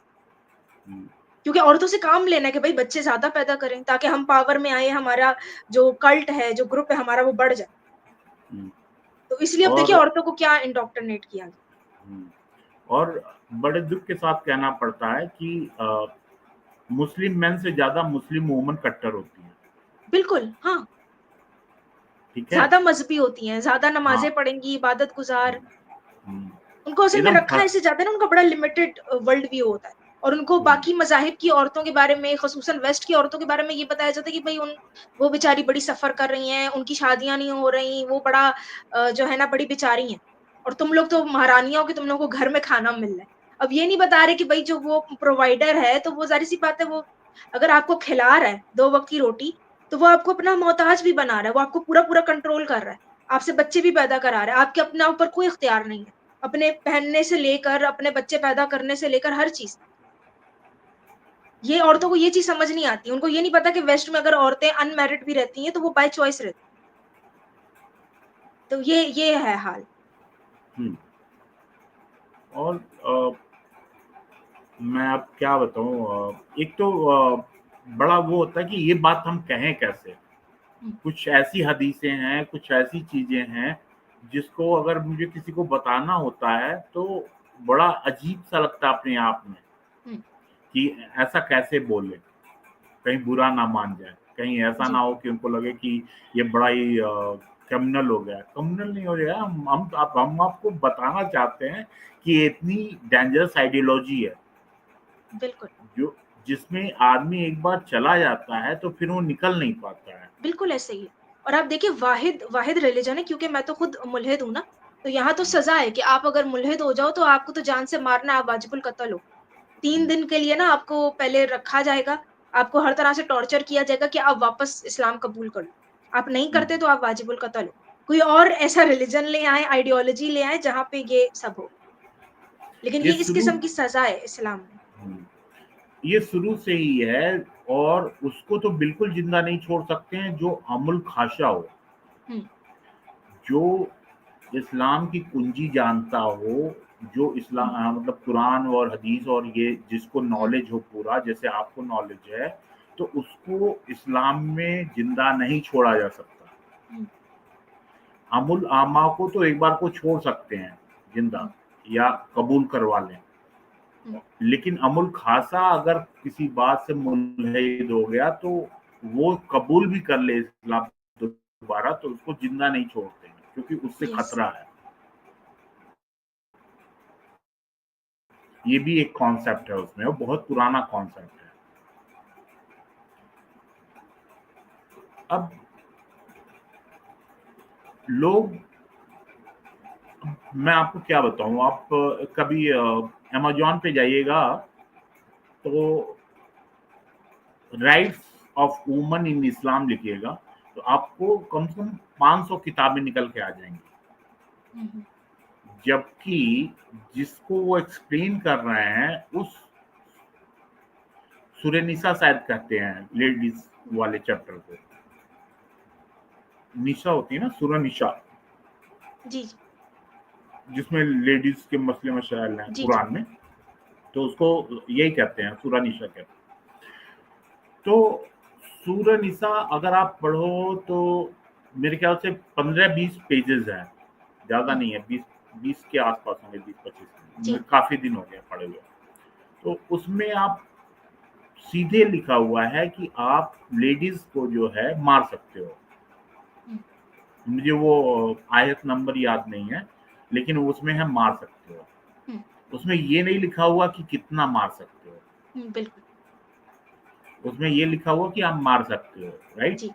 क्योंकि औरतों से काम लेना है कि भाई बच्चे ज्यादा पैदा करें ताकि हम पावर में आए, हमारा जो कल्ट है, जो ग्रुप है हमारा, वो बढ़ जाए। तो इसलिए अब देखिए और औरतों को क्या इंडोक्ट्रिनेट किया गया। और बड़े दुख के साथ कहना पड़ता है कि मुस्लिम मेन से ज्यादा मुस्लिम वुमन कट्टर होती है, बिल्कुल हाँ, ठीक है। ज्यादा मजहबी होती हैं, ज्यादा हाँ, नमाजें पढ़ेंगी, इबादत गुजार। हम्म, उनको असल में एकदम रखा ऐसे जाता है ना, उनका बड़ा लिमिटेड वर्ल्ड व्यू होता है, और उनको बाकी मजाहिब की औरतों के बारे में, खसूसन वेस्ट की औरतों के बारे में ये बताया जाता है कि भाई वो बेचारी बड़ी सफर कर रही हैं, उनकी शादियां नहीं हो रही, वो बड़ा जो है ना बड़ी बेचारी हैं। और तुम लोग तो महारानियां हो कि तुम लोगों को घर में खाना मिल रहा है। अब ये नहीं बता रहे कि भाई जो वो प्रोवाइडर है तो वो ज़ाहिर सी बात है, वो अगर आपको खिला रहा है 2 वक़्त की रोटी, तो वो आपको अपना मोहताज भी बना रहा है, वो आपको पूरा-पूरा कंट्रोल कर रहा है, आपसे बच्चे भी पैदा करा रहा है, आपके अपने ऊपर कोई इख्तियार नहीं है। अपने पहनने से लेकर, अपने बच्चे पैदा करने से लेकर हर चीज़। ये औरतों को ये चीज़ समझ नहीं आती, उनको ये नहीं पता कि वेस्ट में अगर औरतें अनमैरिड भी रहती हैं, तो वो बाय चॉइस रहती हैं। तो ये है हाल। हम्म। और मैं अब क्या बताऊं, एक तो बड़ा वो होता है कि ये बात हम कहें कैसे। कुछ ऐसी हदीसें हैं, कुछ ऐसी चीजें हैं जिसको अगर मुझे किसी को बताना होता है तो बड़ा अजीब सा लगता है अपने आप में कि ऐसा कैसे बोले, कहीं बुरा ना मान जाए, कहीं ऐसा ना हो कि उनको लगे कि ये बड़ा ही क्रिमिनल हो गया। क्रिमिनल नहीं हो गया, हम आपको बताना चाहते हैं कि ये इतनी डेंजरस आइडियोलॉजी है बिल्कुल। जो जिसमें आदमी एक बार चला जाता है तो फिर वो निकल नहीं पाता है। बिल्कुल ऐसे ही है। और आप देखिए वाहिद रिलीजन है, क्योंकि मैं तो खुद मुल्हिद हूँ ना, तो यहाँ तो सज़ा है कि आप अगर मुल्हिद हो जाओ तो आपको तो जान से मारना है, आप वाजिबुल कत्ल हो। 3 दिन के लिए ना आपको पहले रखा जाएगा, आपको हर तरह से टॉर्चर किया जाएगा कि आप वापस इस्लाम कबूल कर लो। आप नहीं करते तो आप वाजिबुल कत्ल हो। कोई और ऐसा रिलीजन ले आएँ, आइडियोलॉजी ले आएँ जहाँ पे ये सब हो। लेकिन ये ये इस शुरू किस्म की सज़ा है इस्लाम में। ये शुरू से ही है। और उसको तो बिल्कुल जिंदा नहीं छोड़ सकते हैं जो अमुल खाशा हो, हुँ, जो इस्लाम की कुंजी जानता हो, जो इस्लाम मतलब कुरान और हदीस और ये जिसको नॉलेज हो पूरा, जैसे आपको नॉलेज है, तो उसको इस्लाम में जिंदा नहीं छोड़ा जा सकता। हुँ, अमुल आमा को तो एक बार को छोड़ सकते हैं जिंदा, या कबूल करवा लें, हुँ, लेकिन अमुल खासा अगर किसी बात से मुल्हिद हो गया तो वो कबूल भी कर ले इस्लाम दोबारा, तो उसको जिंदा नहीं छोड़ते हैं क्योंकि उससे यस। खतरा है। ये भी एक कॉन्सेप्ट है उसमें, वो बहुत पुराना कॉन्सेप्ट है। अब लोग, मैं आपको क्या बताऊं, आप कभी अमेज़न पे जाइएगा तो राइट्स ऑफ वुमन इन इस्लाम लिखिएगा तो आपको कम से कम 500 किताबें निकल के आ जाएंगी। हुँ, हुँ, जबकि जिसको वो एक्सप्लेन कर रहे हैं उस सूरह निसा शायद कहते हैं लेडीज वाले चैप्टर को, निशा होती है ना, सूरह निशा, जी, जी। जिसमें लेडीज के मसले मसाइल हैं जी, जी। कुरान में, तो उसको यही कहते हैं, सूरह निशा कहते हैं। तो सूरह निसा अगर आप पढ़ो तो मेरे ख्याल से 15-20 पेजेस हैं, ज्यादा हुँ, नहीं है, 20 के आसपास होंगे, 20-25। जी। काफी दिन हो गया पढ़े हुए। तो उसमें आप सीधे लिखा हुआ है कि आप लेडीज को जो है मार सकते हो। हुँ, मुझे वो आयत नंबर याद नहीं है, लेकिन उसमें है मार सकते हो। हुँ, उसमें ये नहीं लिखा हुआ कि कितना मार सकते हो, हुँ, बिल्कुल। उसमें ये लिखा हुआ कि आप मार सकते हो, राइट। जी।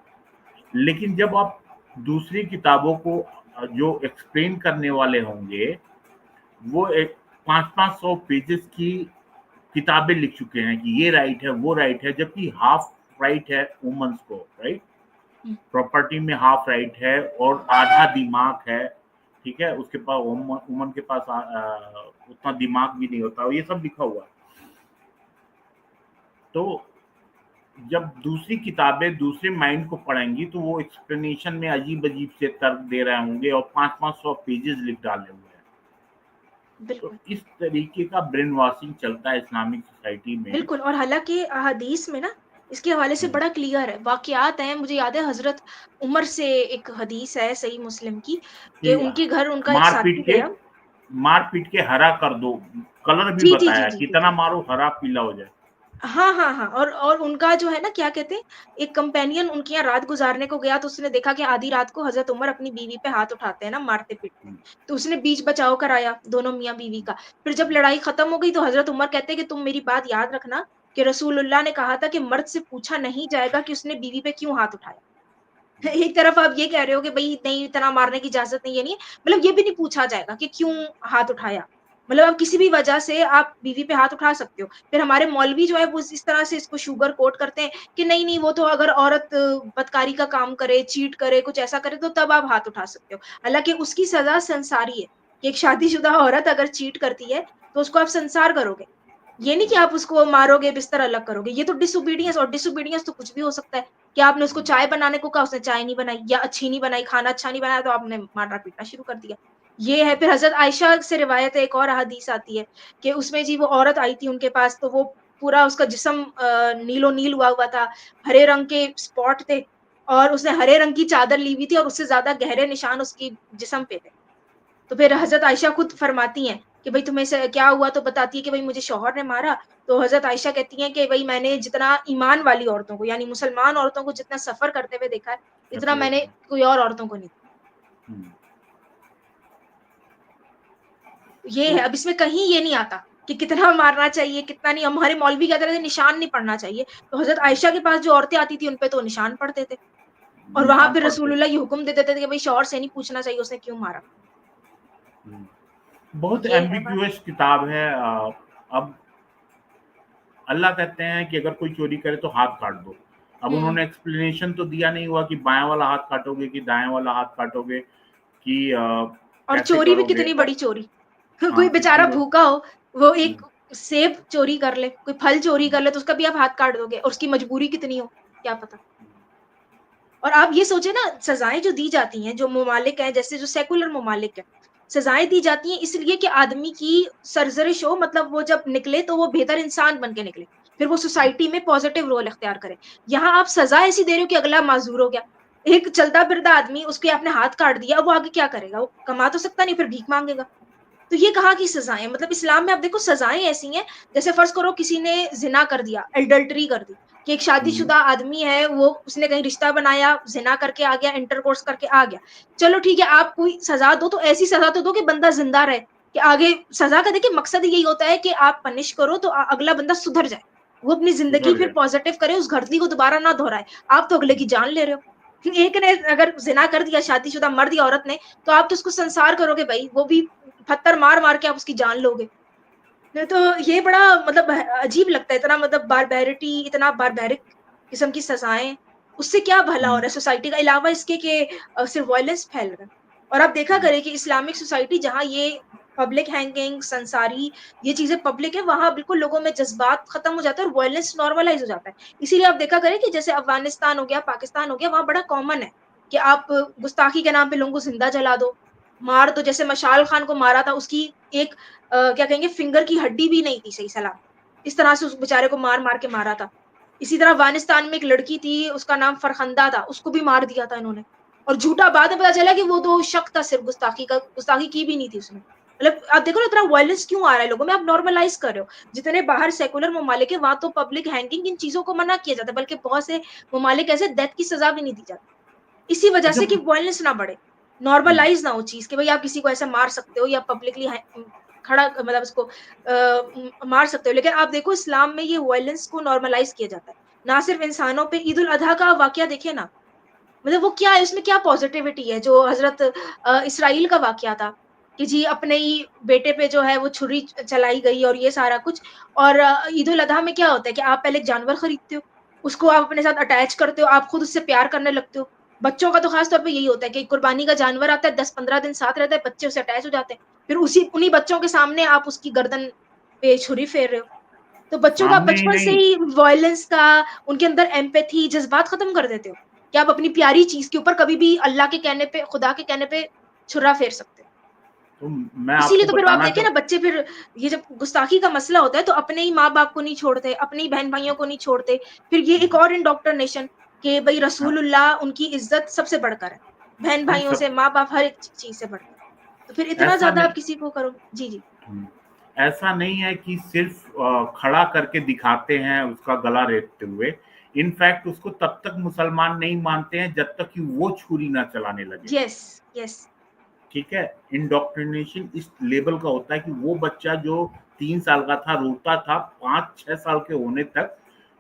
लेकिन जब आप दूसरी किताबों को जो एक्सप्लेन करने वाले होंगे, वो एक 500-500 पेजेस की किताबें लिख चुके हैं कि ये राइट है, वो राइट है, जबकि हाफ राइट है वुमेन्स को, राइट। हुँ, प्रॉपर्टी में हाफ राइट है और आधा दिमाग है, ठीक है, उसके पास वुमन के पास उतना दिमाग भी नहीं होता, ये सब लिखा हुआ है। तो जब दूसरी किताबें दूसरे माइंड को पढ़ेंगी तो वो एक्सप्लेनेशन में अजीब अजीब से तर्क दे रहे होंगे और 500-500 पेजेस लिख डाले हुए हैं। तो बिल्कुल। इस तरीके का ब्रेन वॉशिंग चलता है इस्लामिक सोसाइटी में। बिल्कुल, और हालाँकि हदीस में ना इसके हवाले से बड़ा क्लियर है, वाक़यात हैं, मुझे याद है हज़रत उमर से एक हदीस है सही मुस्लिम की, कि कि उनके घर उनका एक मार साथी पीट के गया। मार पीट के हरा कर दो, कलर भी जी, जी, जी, बताया जी, जी, कितना जी। मारो हरा पीला हो जाए। हाँ, हाँ, हाँ, और उनका जो है ना क्या कहते हैं, एक कंपेनियन उनके यहाँ रात गुज़ारने को गया, तो उसने देखा कि आधी रात को हज़रत उमर अपनी बीवी पे हाथ उठाते हैं ना मारते-पीटते हैं। तो उसने बीच बचाव कराया दोनों मियाँ-बीवी का। फिर जब लड़ाई खत्म हो गई तो हज़रत उमर कहते हैं कि तुम मेरी बात याद रखना कि रसूलुल्लाह ने कहा था कि मर्द से पूछा नहीं जाएगा कि उसने बीवी पे क्यों हाथ उठाया। एक तरफ आप ये कह रहे हो कि भई नहीं इतना मारने की इजाज़त नहीं है, नहीं है, मतलब ये भी नहीं पूछा जाएगा कि क्यों हाथ उठाया? मतलब आप किसी भी वजह से आप बीवी पे हाथ उठा सकते हो। फिर हमारे मौलवी जो है वो इस तरह से इसको शुगर कोट करते हैं कि नहीं वो तो अगर औरत बदकारी का काम करे, चीट करे, कुछ ऐसा करे तो तब आप हाथ उठा सकते हो। हालाँकि उसकी सज़ा संसारी है, कि एक शादीशुदा औरत अगर चीट करती है, तो उसको आप संसार करोगे। ये नहीं कि आप उसको मारोगे, बिस्तर अलग करोगे, ये तो डिसोबीडियंस, और डिसोबीडियंस तो कुछ भी हो सकता है, कि आपने उसको चाय बनाने को कहा, उसने चाय नहीं बनाई या अच्छी नहीं बनाई, खाना अच्छा नहीं बनाया, तो आपने मारना-पीटना शुरू कर दिया। ये है। फिर हज़रत आयशा से रिवायत है, एक और हदीस आती है कि उसमें जी वो औरत आई थी उनके पास, तो वो पूरा उसका जिस्म नीलो-नील हुआ हुआ था, हरे रंग के स्पॉट थे और उसने हरे रंग की चादर ली हुई थी और उससे ज़्यादा गहरे निशान उसकी जिस्म पे थे। तो फिर हज़रत आयशा खुद फरमाती हैं कि भई तुम्हें से क्या हुआ? तो बताती है कि भई मुझे शौहर ने मारा। तो हज़रत आयशा कहती हैं कि भई मैंने जितना ईमान वाली औरतों को, यानी मुसलमान औरतों को जितना सफ़र करते हुए देखा है, इतना मैंने कोई और औरतों को नहीं। ये है, अब इसमें कहीं ये नहीं आता कि कितना मारना चाहिए, कितना नहीं। हमारे मौलवी कहते रहते निशान नहीं पड़ना चाहिए। तो हज़रत आयशा के पास जो औरतें आती थी, उन पे तो निशान पड़ते थे और वहाँ निशान पे पड़ते। रसूलुल्लाह ये हुक्म दे देते थे कि भई शौहर से नहीं पूछना चाहिए उसने क्यों मारा। बहुत ये है बात। एम्बिग्युअस किताब है। अब अल्लाह कहते हैं कि अगर कोई चोरी करे तो हाथ काट दो। अब हुँ। उन्होंने एक्सप्लेनेशन तो दिया नहीं हुआ कि बाएं वाला हाथ काटोगे कि दाएं वाला हाथ काटोगे कि और कैसे चोरी भी करोगे। कितनी बड़ी चोरी। हाँ, कोई कितनी बेचारा बार। भूखा हो, वो एक सेब चोरी कर ले, कोई फल चोरी कर ले, तो उसका भी आप हाथ काट दोगे और उसकी मजबूरी कितनी हो, क्या पता। और आप ये सोचिए ना, सज़ाएँ जो दी जाती हैं, जो ममालिक हैं, जैसे जो सेकुलर ममालिक हैं, सज़ाएँ दी जाती हैं इसलिए कि आदमी की सरज़रिश हो, मतलब वो जब निकले तो वो बेहतर इंसान बन के निकले। फिर वो सोसाइटी में पॉज़िटिव रोल इख्तियार करे। यहाँ आप सज़ा ऐसी दे रहे हो कि अगला माज़ूर हो गया। एक चलता-फिरता आदमी, उसके आपने हाथ काट दिया, अब वो आगे क्या करेगा? वो कमा तो सकता नहीं, फिर भीख माँगेगा। तो ये कहाँ की सज़ाएँ हैं? मतलब इस्लाम में आप देखो सज़ाएँ ऐसी हैं, जैसे फ़र्ज़ करो किसी ने ज़िना कर दिया, एडल्टरी कर दी, कि एक शादीशुदा आदमी है, वो उसने कहीं रिश्ता बनाया, ज़िना करके आ गया, इंटरकोर्स करके आ गया। चलो ठीक है, आप कोई सज़ा दो तो ऐसी सज़ा तो दो कि बंदा ज़िंदा रहे, कि आगे सज़ा का देखिए मकसद यही होता है कि आप पनिश करो तो अगला बंदा सुधर जाए। वो अपनी ज़िंदगी सुधर फिर जाए। पॉज़िटिव करे, उस गलती को दोबारा ना दोहराए। आप तो अगले की जान ले रहे हो। एक ने अगर ज़िना कर दिया, शादीशुदा मर्द या औरत ने, तो आप तो उसको संसार करोगे भई, वो भी पत्थर मार-मार के आप उसकी जान लोगे। नहीं तो ये बड़ा मतलब अजीब लगता है, इतना मतलब बारबैरिटी, इतना बारबैरिक किस्म की सज़ाएँ, उससे क्या भला हो रहा है सोसाइटी का, अलावा इसके कि सिर्फ़ वायलेंस फैल रहा है। और आप देखा करें कि इस्लामिक सोसाइटी जहाँ ये पब्लिक हैंगिंग, संसारी, ये चीज़ें पब्लिक है, वहाँ बिल्कुल लोगों में जज़्बात खत्म हो जाता है और वायलेंस नॉर्मलाइज़ हो जाता है। इसीलिए आप देखा करें कि जैसे अफ़गानिस्तान हो गया, पाकिस्तान हो गया, वहाँ बड़ा कॉमन है कि आप गुस्ताखी के नाम पे लोगों को ज़िंदा जला दो, मार दो। जैसे मशाल खान को मारा था, उसकी एक क्या कहेंगे, फिंगर की हड्डी भी नहीं थी सही सलामत। इस तरह से उस बेचारे को मार-मार के मारा था। इसी तरह अफ़गानिस्तान में एक लड़की थी, उसका नाम फरखंदा था, उसको भी मार दिया था इन्होंने। और झूठा बाद में पता चला कि वो तो शक था सिर्फ़ गुस्ताखी का, गुस्ताखी की भी नहीं थी उसने। मतलब आप देखो ना इतना वायलेंस क्यों आ रहा है लोगों में, आप नॉर्मलाइज़ कर रहे हो। जितने बाहर सेकुलर ममालिक है, वहाँ तो पब्लिक हैंगिंग, इन चीज़ों को मना किया जाता है, बल्कि बहुत से ममालिक ऐसे डेथ की सज़ा भी नहीं दी जाती। इसी वजह अच्छा। से कि वायलेंस ना बढ़े, नॉर्मलाइज़ ना हो चीज़ कि भई आप किसी को ऐसे मार सकते हो या पब्लिकली खड़ा मतलब उसको मार सकते हो। लेकिन आप देखो इस्लाम में ये वायलेंस को नॉर्मलाइज़ किया जाता है। ना सिर्फ़ इंसानों पे, ईद उल अज़हा का वाक़या देखिए ना, मतलब वो क्या है, उसमें क्या पॉज़िटिविटी है, जो हज़रत इस्राईल का वाक़या था कि जी अपने ही बेटे पे जो है वो छुरी चलाई गई और ये सारा कुछ। और ईद उल अज़हा में क्या होता है कि आप पहले एक जानवर खरीदते हो, उसको आप अपने साथ अटैच करते हो, आप खुद उससे प्यार करने लगते हो। बच्चों का तो ख़ास तौर पे यही होता है कि कुर्बानी का जानवर आता है, 10-15 दिन साथ रहता है, बच्चे उससे अटैच हो जाते हैं। फिर उन्हीं बच्चों के सामने आप उसकी गर्दन पे छुरी फेर रहे हो। तो बच्चों का सामने ही बचपन से नहीं। ही वायलेंस का, उनके अंदर एम्पैथी, जज़्बात ख़त्म कर देते हो, कि आप अपनी प्यारी चीज़ के ऊपर कभी भी अल्लाह के कहने पे, खुदा के कहने पे छुरा फेर सकते हो। तो मैं इसीलिए आपको तो फिर आप बताना देखिए ना, बच्चे फिर ये जब गुस्ताखी का मसला होता है तो अपने ही माँ-बाप को नहीं छोड़ते, अपने ही बहन-भाइयों को नहीं छोड़ते। फिर ये एक और इंडोक्ट्रिनेशन कि भई हाँ, रसूलुल्लाह, उनकी इज़्ज़त सबसे बढ़कर है। नहीं बहन-भाइयों सब से, माँ-बाप, हर एक चीज़ से बढ़कर। तो फिर इतना ऐसा ज़्यादा नहीं। आप किसी को करो। जी, जी। हम्म, ऐसा नहीं है कि सिर्फ खड़ा करके दिखाते हैं उसका गला रेतते हुए। इनफैक्ट उसको तब तक मुसलमान नहीं मानते हैं जब तक कि वो छुरी ना चलाने लगे। Yes, yes. ठीक है। इंडोक्ट्रिनेशन इस लेवल का होता है कि वो बच्चा जो 3 साल का था, रोता था, 5-6 साल के होने तक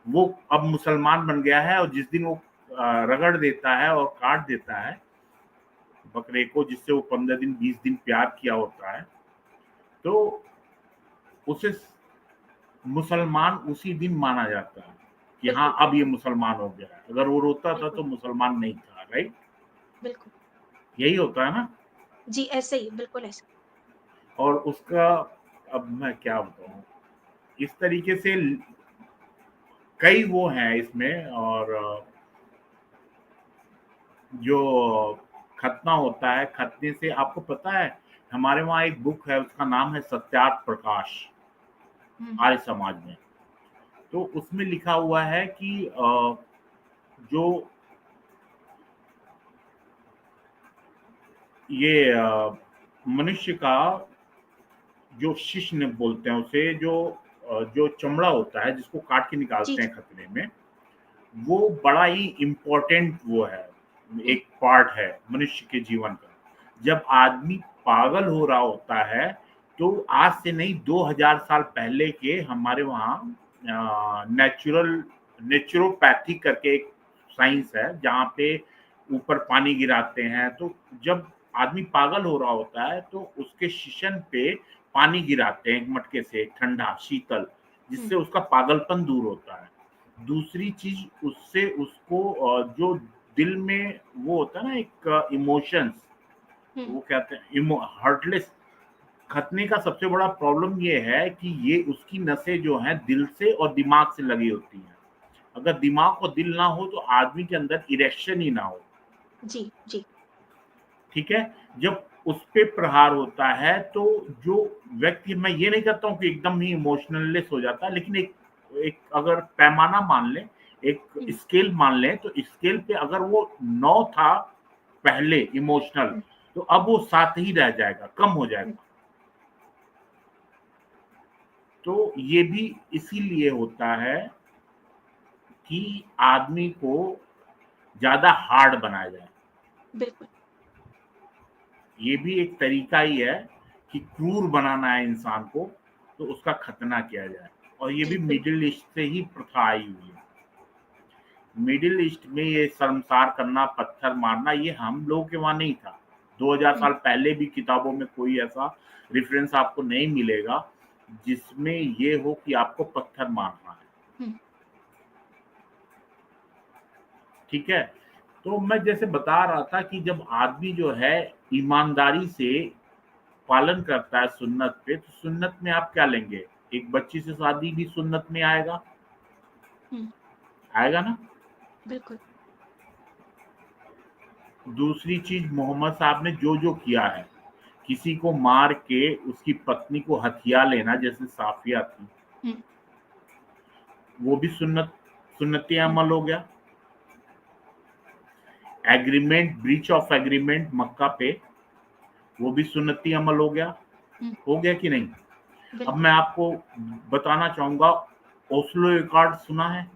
वो अब मुसलमान बन गया है, और जिस दिन वो रगड़ देता है और काट देता है बकरे को, जिससे वो 15 दिन 20 दिन प्यार किया होता है, तो उसे मुसलमान उसी दिन माना जाता है कि हाँ बिल्कुल, अब ये मुसलमान हो गया है। अगर वो रोता था बिल्कुल, तो मुसलमान नहीं था, राइट? बिल्कुल। यही होता है ना। जी, ऐसे ही, बिल्कुल ऐसे। और उसका, अब मैं क्या बताऊं, इस तरीके से कई वो हैं इसमें। और जो खतना होता है, खतने से आपको पता है, हमारे वहाँ एक बुक है, उसका नाम है सत्यार्थ प्रकाश, हुँ, आर्य समाज में। तो उसमें लिखा हुआ है कि जो ये मनुष्य का जो शिश्न बोलते हैं उसे, जो चमड़ा होता है जिसको काट के जी, निकालते जी। हैं खतने में, वो बड़ा ही इम्पोर्टेंट वो है, हुँ, एक पार्ट है मनुष्य के जीवन का। जब आदमी पागल हो रहा होता है, तो आज से नहीं 2000 साल पहले के हमारे वहाँ नेचुरोपैथी करके एक साइंस है, जहाँ पे ऊपर पानी गिराते हैं। तो जब आदमी पागल हो रहा होता है तो उसके शीशन पे पानी गिराते हैं एक मटके से, ठंडा शीतल, हुँ, जिससे उसका पागलपन दूर होता है। दूसरी चीज, उससे उसको जो दिल में वो होता है ना एक इमोशंस, हुँ, वो कहते हैं हार्टलेस। खतने का सबसे बड़ा प्रॉब्लम ये है कि ये उसकी नसें जो हैं दिल से और दिमाग से लगी होती हैं। अगर दिमाग और दिल ना हो तो आदमी के अंदर इरेक्शन ही ना हो। जी, जी। ठीक है। जब उस पे प्रहार होता है तो जो व्यक्ति, मैं ये नहीं कहता हूँ कि एकदम ही इमोशनलेस हो जाता है, लेकिन एक एक अगर पैमाना मान लें, एक हुँ, स्केल मान लें, तो स्केल पे अगर वो 9 था पहले इमोशनल, हुँ, तो अब वो 7 ही रह जाएगा, कम हो हुँ, जाएगा। तो ये भी इसीलिए होता है कि आदमी को ज्यादा हार्ड बनाया जाए। बिल्कुल, ये भी एक तरीका ही है कि क्रूर बनाना है इंसान को, तो उसका खतना किया जाए। और ये जी, भी बिल्कुल। मिडिल ईस्ट से ही प्रथा आई हुई है। मिडिल ईस्ट में ये शर्मसार करना, पत्थर मारना, ये हम लोगों के वहां नहीं था। 2000 हुँ, साल पहले भी किताबों में कोई ऐसा रेफरेंस आपको नहीं मिलेगा जिसमें ये हो कि आपको पत्थर मारना है। हुँ, ठीक है। तो मैं जैसे बता रहा था कि जब आदमी जो है ईमानदारी से पालन करता है सुन्नत पे, तो सुन्नत में आप क्या लेंगे? एक बच्ची से शादी भी सुन्नत में आएगा, हुँ, आएगा ना। बिल्कुल। दूसरी चीज, मोहम्मद साहब ने जो जो किया है, किसी को मार के उसकी पत्नी को हथिया लेना, जैसे साफिया थी, हुँ, वो भी सुन्नती हुँ, अमल हो गया। एग्रीमेंट, ब्रीच ऑफ एग्रीमेंट मक्का पे, वो भी सुन्नती अमल हो गया। हुँ, हो गया कि नहीं? अब बिल्कुल। मैं आपको बताना चाहूंगा, ओस्लो एकॉर्ड सुना है?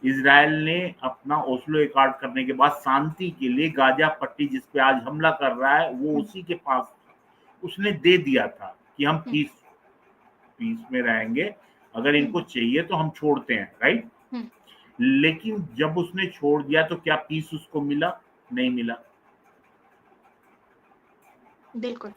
इजराइल ने अपना ओस्लो एकॉर्ड करने के बाद शांति के लिए गाजा पट्टी, जिस पे आज हमला कर रहा है, वो हुँ, उसी के पास था। उसने दे दिया था कि हम हुँ, पीस पीस में रहेंगे, अगर हुँ, इनको चाहिए तो हम छोड़ते हैं, राइट? हुँ, लेकिन जब उसने छोड़ दिया तो क्या पीस उसको मिला? नहीं मिला। बिल्कुल।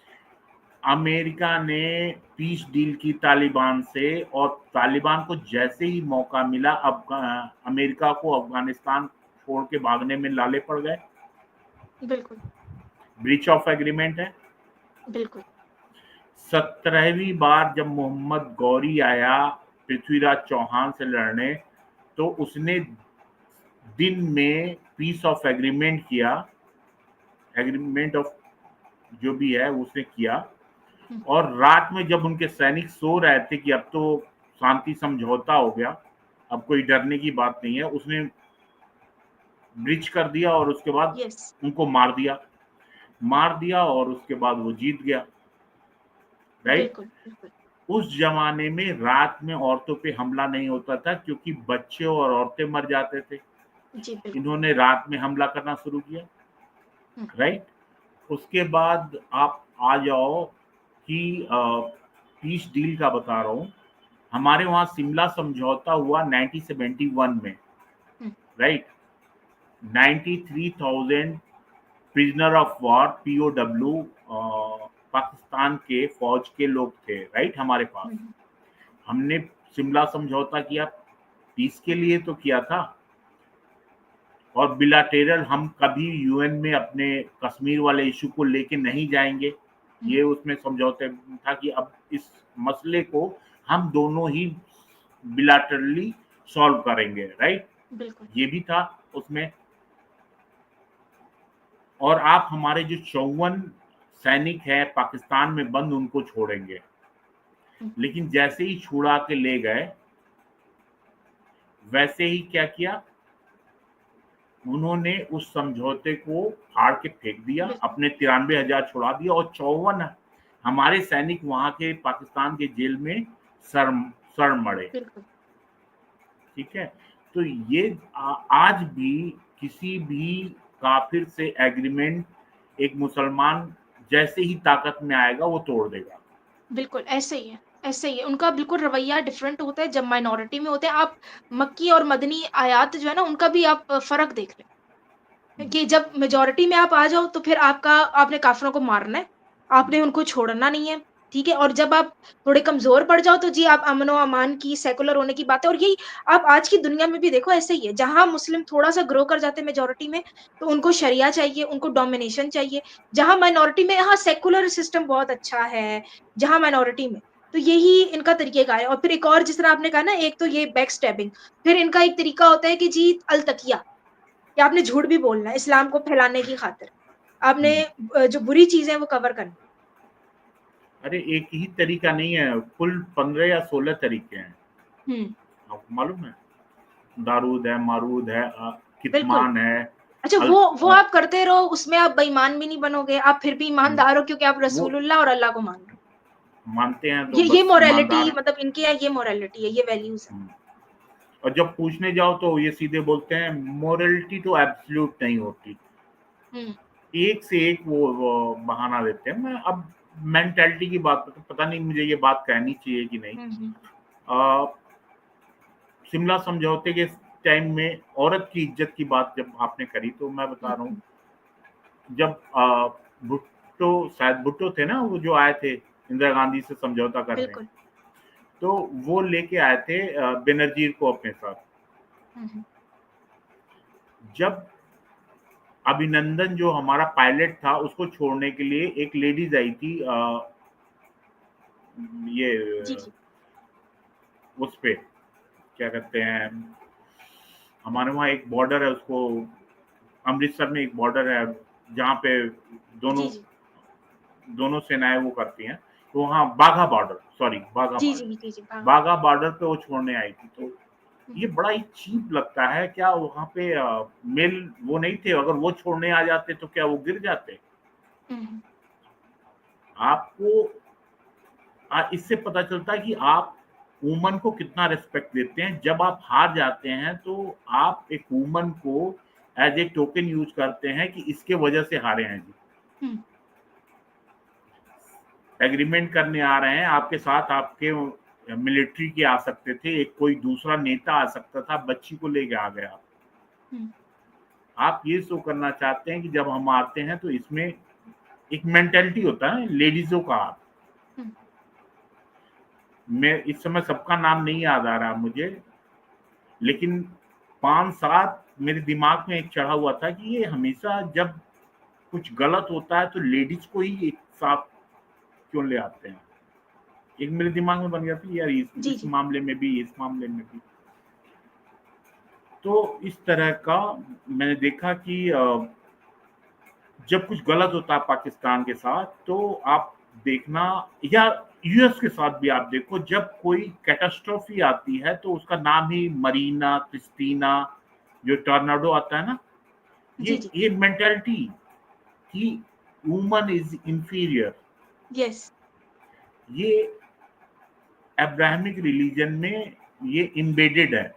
अमेरिका ने पीस डील की तालिबान से, और तालिबान को जैसे ही मौका मिला, अमेरिका को अफगानिस्तान छोड़ के भागने में लाले पड़ गए। बिल्कुल, ब्रीच ऑफ एग्रीमेंट है। बिल्कुल। 17वीं बार जब मोहम्मद गौरी आया पृथ्वीराज चौहान से लड़ने, तो उसने दिन में पीस ऑफ एग्रीमेंट किया, एग्रीमेंट ऑफ जो भी है उसने किया। हुँ, और रात में जब उनके सैनिक सो रहे थे कि अब तो शांति समझौता हो गया, अब कोई डरने की बात नहीं है, उसने ब्रिज कर दिया और उसके बाद यस, उनको मार दिया और उसके बाद वो जीत गया, राइट? बिल्कुल, बिल्कुल। उस जमाने में रात में औरतों पे हमला नहीं होता था, क्योंकि बच्चे और औरतें मर जाते थे। जी, बिल्कुल। इन्होंने रात में हमला करना शुरू किया, हुँ, राइट? उसके बाद आप आ जाओ कि पीस डील का बता रहा हूँ। हमारे वहाँ शिमला समझौता हुआ 1971 में, हुँ, right? 93,000 prisoner of war POW Pakistan के फौज के लोग थे, राइट, हमारे पास। हमने शिमला समझौता किया, पीस के लिए तो किया था, और बिलाटेरल हम कभी UN में अपने कश्मीर वाले इशू को लेके नहीं जाएंगे, ये उसमें समझौते था कि अब इस मसले को हम दोनों ही बिलाटरली सॉल्व करेंगे, राइट, बिल्कुल ये भी था उसमें। और आप हमारे जो 54 सैनिक है पाकिस्तान में बंद, उनको छोड़ेंगे, लेकिन जैसे ही छुड़ा के ले गए वैसे ही क्या किया, उन्होंने उस समझौते को फाड़ के फेंक दिया, अपने 93,000 छुड़ा दिया, और 54 हमारे सैनिक वहां के पाकिस्तान के जेल में सर मरे। ठीक है, तो ये आज भी किसी भी काफिर से एग्रीमेंट एक मुसलमान जैसे ही ताकत में आएगा वो तोड़ देगा। बिल्कुल ऐसे ही है, ऐसे ही है। उनका बिल्कुल रवैया डिफरेंट होता है जब माइनॉरिटी में होते हैं। आप मक्की और मदनी आयात जो है ना, उनका भी आप फर्क देख लें कि जब मेजॉरिटी में आप आ जाओ तो फिर आपने काफिरों को मारना है, आपने उनको छोड़ना नहीं है, ठीक है। और जब आप थोड़े कमजोर पड़ जाओ तो जी आप अमन और अमान की, सेकुलर होने की बात है। और यही आप आज की दुनिया में भी देखो, ऐसे ही है। जहां मुस्लिम थोड़ा सा ग्रो कर जाते हैं मेजॉरिटी में, तो उनको शरिया चाहिए, उनको डोमिनेशन चाहिए। जहां माइनॉरिटी में, हाँ सेकुलर सिस्टम बहुत अच्छा है जहां माइनॉरिटी में, तो यही इनका तरीकेकार है। और फिर एक और, जिस तरह आपने कहा ना, एक तो ये बैक स्टैबिंग, फिर इनका एक तरीका होता है कि जी अलतकिया, या आपने झूठ भी बोलना है इस्लाम को फैलाने की खातिर, आपने जो बुरी चीजें वो कवर करनी। अरे एक ही तरीका नहीं है, कुल 15 या 16 तरीके हैं, आपको मालूम है। दारूद है, मारूद है, कितमान है। अच्छा, वो आप करते रहो, उसमें आप बेईमान भी नहीं बनोगे, आप फिर भी ईमानदार हो, क्योंकि आप रसूलुल्लाह और अल्लाह को मानते हैं। तो ये मोरालिटी, मतलब इनके यहाँ ये मोरालिटी है, ये वैल्यूज है। और जब पूछने जाओ तो ये सीधे बोलते हैं मोरालिटी तो एब्सोल्यूट नहीं होती, एक से एक वो बहाना देते हैं। मैं अब मेंटालिटी की बात, तो पता नहीं मुझे ये बात कहनी चाहिए कि नहीं। शिमला समझौते के टाइम में औरत की इज्जत की बात जब आपने करी, तो मैं बता रहा हूँ, जब भुट्टो, शायद भुट्टो थे ना, वो जो आए थे इंदिरा गांधी से समझौता करने, तो वो लेके आए थे बेनजीर को अपने साथ। जब अभिनंदन जो हमारा पायलट था, उसको छोड़ने के लिए एक लेडीज आई थी, ये उस पे क्या कहते हैं, हमारे वहाँ एक बॉर्डर है, उसको अमृतसर में एक बॉर्डर है जहाँ पे दोनों सेनाएं वो करती हैं, तो वहाँ बाघा बॉर्डर, सॉरी बाघा बॉर्डर पे वो छोड़ने आई थी। तो ये बड़ा ही चीप लगता है, क्या वहाँ पे मेल वो नहीं थे, अगर वो छोड़ने आ जाते तो क्या वो गिर जाते? आपको इससे पता चलता है कि आप वुमन को कितना रिस्पेक्ट देते हैं। जब आप हार जाते हैं तो आप एक वुमन को एज ए टोकन यूज करते हैं कि इसके वजह से हारे हैं जी। एग्रीमेंट करने आ रहे हैं आपके साथ, आपके मिलिट्री के आ सकते थे, एक कोई दूसरा नेता आ सकता था, बच्ची को लेके आ गया। आप ये शो करना चाहते हैं कि जब हम आते हैं तो इसमें एक मेंटालिटी होता है लेडीजों का। मैं इस समय सबका नाम नहीं याद आ रहा मुझे, लेकिन 5-7 मेरे दिमाग में एक चढ़ा हुआ था कि ये हमेशा जब कुछ गलत होता है तो लेडीज को ही एक साथ क्यों ले आते हैं। एक मेरे दिमाग में बन गया था यार, इस मामले में भी, इस मामले में भी। तो इस तरह का मैंने देखा कि जब कुछ गलत होता है पाकिस्तान के साथ, तो आप देखना, या यूएस के साथ भी आप देखो, जब कोई कैटास्ट्रोफी आती है तो उसका नाम ही मरीना, क्रिस्टीना, जो टॉर्नाडो आता है ना, ये मेंटालिटी कि वुमन इज इंफीरियर, यस, ये अब्राहमिक रिलीजन में ये इम्बेडेड है।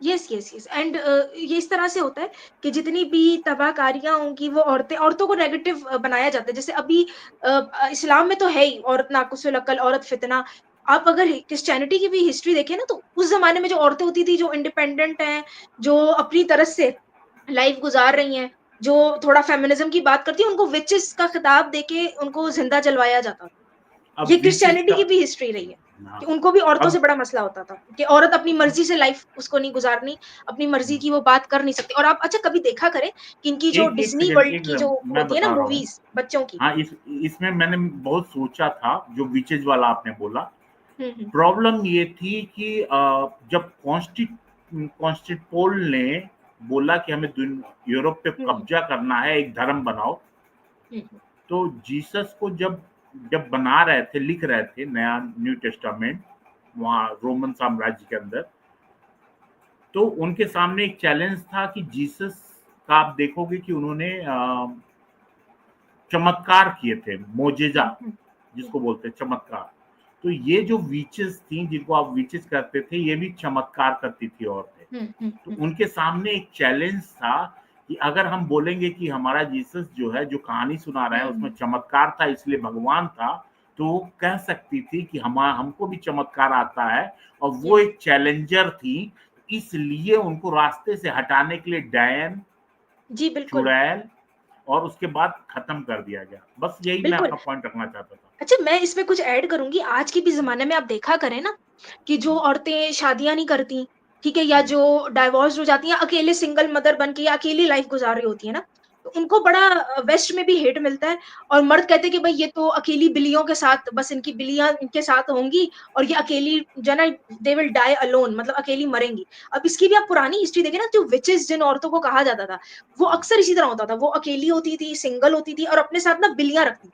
Yes yes yes. एंड ये इस तरह से होता है कि जितनी भी तबाहकारियां होंगी वो औरतों को नेगेटिव बनाया जाता है। जैसे अभी इस्लाम में तो है ही औरत नाकुसुल अकल, औरत फितना। आप अगर क्रिश्चियनिटी की भी हिस्ट्री देखें ना, तो उस जमाने में जो औरतें होती थी, जो इंडिपेंडेंट हैं, जो अपनी तरह से लाइफ गुजार रही हैं, जो थोड़ा फेमिनिज्म की बात करती हैं, उनको विचेस का खिताब देके उनको जिंदा जलवाया जाता था। अब ये विचेस क्रिश्चियनिटी का की भी हिस्ट्री रही है हाँ, कि उनको भी औरतों से अब बड़ा मसला होता था कि औरत अपनी मर्जी से लाइफ उसको नहीं गुजारनी, अपनी मर्जी की वो बात कर नहीं सकती। और आप अच्छा कभी देखा करें कि इनकी जो एक एक डिज्नी सेकंड, वर्ल्ड एक की जो सेकंड, मैं होती है ना बता रहा हूँ। मूवीज बच्चों की। हाँ, इसमें मैंने बहुत सोचा था, जो विचेस वाला आपने बोला। हम्म। प्रॉब्लम ये थी कि जब कॉन्स्टिपोल ने बोला कि हमें यूरोप पे हम्म। कब्जा करना है, एक धर्म बनाओ, हम्म। तो जीसस को जब जब बना रहे थे, लिख रहे थे नया न्यू टेस्टामेंट वहाँ रोमन साम्राज्य के अंदर, तो उनके सामने एक चैलेंज था कि जीसस का आप देखोगे कि उन्होंने चमत्कार किए थे, मोजेजा हम्म। जिसको बोलते हैं चमत्कार। तो ये जो वीचेस थी, जिनको आप वीचेस करते थे, ये भी चमत्कार करती थी औरतें। तो हम्म। उनके सामने एक चैलेंज था कि अगर हम बोलेंगे कि हमारा जीसस जो है, जो कहानी सुना रहा है, उसमें चमत्कार था इसलिए भगवान था, तो वो कह सकती थी कि हमको भी चमत्कार आता है, और वो यस एक चैलेंजर थी। इसलिए उनको रास्ते से हटाने के लिए डायन, जी बिल्कुल चुड़ैल और उसके बाद खत्म कर दिया गया। बस यही मैं बिल्कुल। अपना पॉइंट रखना चाहता था। अच्छा मैं इसमें कुछ ऐड करूंगी, आज के भी जमाने में आप देखा करें ना कि जो औरतें शादियां नहीं करती, ठीक है, या जो डाइवोर्स हो जाती हैं, अकेले सिंगल मदर बन के या अकेली लाइफ गुजार रही होती है ना, तो उनको बड़ा वेस्ट में भी हेट मिलता है। और मर्द कहते हैं कि भाई ये तो अकेली बिल्लियों के साथ, बस इनकी बिल्लियां इनके साथ होंगी और ये अकेली जना, दे विल डाई अलोन, मतलब अकेली मरेंगी। अब इसकी भी आप पुरानी हिस्ट्री देखें ना, जो विचेस जिन औरतों को कहा जाता था, वो अक्सर इसी तरह होता था, वो अकेली होती थी, सिंगल होती थी और अपने साथ ना बिल्लियां रखती,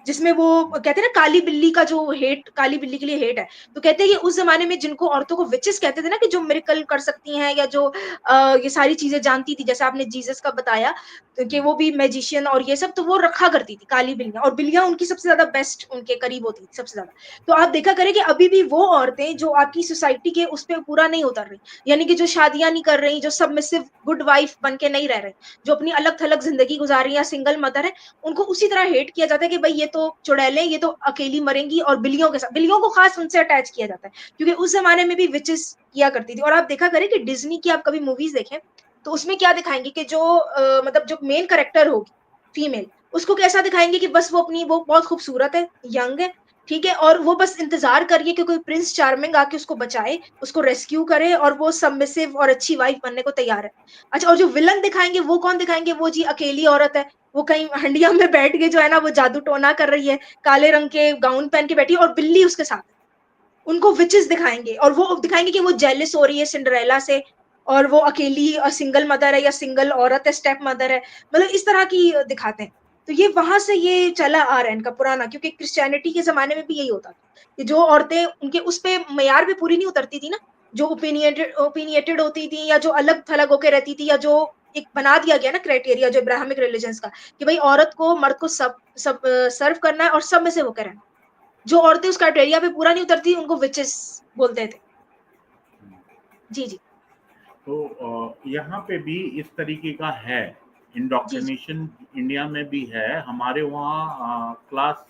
जिसमें वो कहते हैं ना काली बिल्ली का जो हेट, काली बिल्ली के लिए हेट है। तो कहते हैं कि उस जमाने में जिनको औरतों को विचेस कहते थे ना, कि जो मिरेकल कर सकती हैं या जो ये सारी चीजें जानती थी, जैसे आपने जीसस का बताया, तो कि वो भी मैजिशियन और ये सब, तो वो रखा करती थी काली बिल्लियां, और बिल्लियां उनकी सबसे ज्यादा बेस्ट, उनके करीब होती थी सबसे ज्यादा। तो आप देखा करें कि अभी भी वो औरतें जो आपकी सोसाइटी के उस पर पूरा नहीं उतर रही, यानी कि जो शादियां नहीं कर रही, जो सबमिसिव गुड वाइफ बन के नहीं रह रही, जो अपनी अलग थलग जिंदगी गुजार रही है, सिंगल मदर है, उनको उसी तरह हेट किया जाता है कि भाई ये तो चुड़ैलें, ये तो अकेली मरेंगी। और बिल्लियों के साथ, बिल्लियों को खास उनसे अटैच किया जाता है, क्योंकि उस जमाने में भी विचेस किया करती थी। और आप देखा करें कि डिज्नी की आप कभी मूवीज देखें, तो उसमें क्या दिखाएंगे कि जो मतलब जो मेन करेक्टर होगी फीमेल, उसको कैसा दिखाएंगे कि बस वो अपनी, वो बहुत खूबसूरत है, यंग है, ठीक है, और वो बस इंतजार करिए कि कोई प्रिंस चार्मिंग आके उसको बचाए, उसको रेस्क्यू करे, और वो सबमिसिव और अच्छी वाइफ बनने को तैयार है। अच्छा, और जो विलन दिखाएंगे वो कौन दिखाएंगे, वो जी अकेली औरत है, वो कहीं हंडिया में बैठ के जो है ना वो जादू टोना कर रही है, काले रंग के गाउन पहन के बैठी है और बिल्ली उसके साथ है। उनको विचेस दिखाएंगे और वो दिखाएंगे कि वो जेलिस हो रही है सिंड्रेला से, और वो अकेली सिंगल मदर है या सिंगल औरत है, स्टेप मदर है, मतलब इस तरह की दिखाते हैं। तो ये वहां से ये चला आ रहा है इनका पुराना, क्योंकि क्रिश्चियनिटी के जमाने में भी यही होता था कि जो औरतें उनके उस पे मयार भी पूरी नहीं उतरती थी ना, जो ओपिनियटेड होती थी, या जो अलग थलग होकर रहती थी, या जो एक बना दिया गया ना क्राइटेरिया जो इब्राहिमिक रिलीजन्स का, कि भाई औरत को मर्द को सब सब सर्व करना है और सब में से होकर रहना। जो औरतें उस क्राइटेरिया पे पूरा नहीं उतरती उनको विचेस बोलते थे। जी जी तो यहाँ पे भी इस तरीके का है, जी जी। इंडोक्ट्रिनेशन इंडिया में भी है। हमारे वहाँ क्लास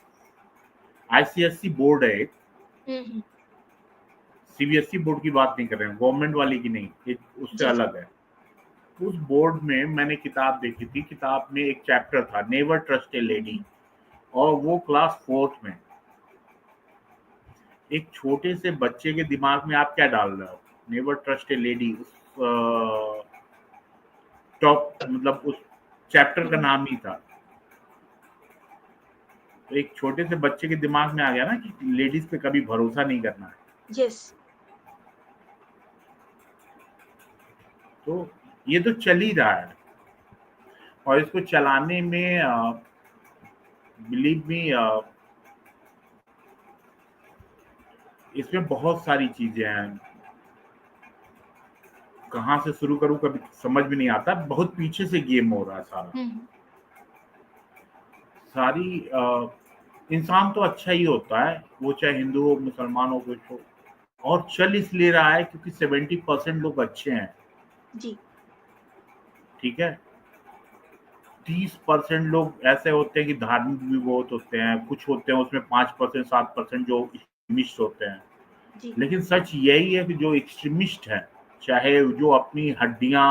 आईसीएससी बोर्ड है, हम्म। सीबीएसई बोर्ड की बात नहीं कर रहे हैं, गवर्नमेंट वाली की नहीं, एक उससे जी जी। अलग है। उस बोर्ड में मैंने किताब देखी थी, किताब में एक चैप्टर था, नेवर ट्रस्ट ए लेडी, और वो क्लास 4th में। एक छोटे से बच्चे के दिमाग में आप क्या डाल रहे हो, नेवर ट्रस्ट ए लेडी, उस टॉप, मतलब उस चैप्टर का नाम ही था। तो एक छोटे से बच्चे के दिमाग में आ गया ना कि लेडीज पे कभी भरोसा नहीं करना है। यस। तो ये तो चल ही रहा है, और इसको चलाने में बिलीव मी, इसमें बहुत सारी चीजें हैं, कहाँ से शुरू करूँ कभी समझ में नहीं आता, बहुत पीछे से गेम हो रहा है सारा। सारी इंसान तो अच्छा ही होता है, वो चाहे हिंदू हो, मुसलमान हो, कुछ हो, और चल इसलिए रहा है क्योंकि 70% लोग अच्छे हैं, जी ठीक है। 30% लोग ऐसे होते हैं कि धार्मिक भी बहुत होते हैं, कुछ होते हैं उसमें 5% 7% जो एक्सट्रीमिस्ट होते हैं। जी। लेकिन सच यही है कि जो एक्सट्रीमिस्ट है चाहे जो अपनी हड्डियां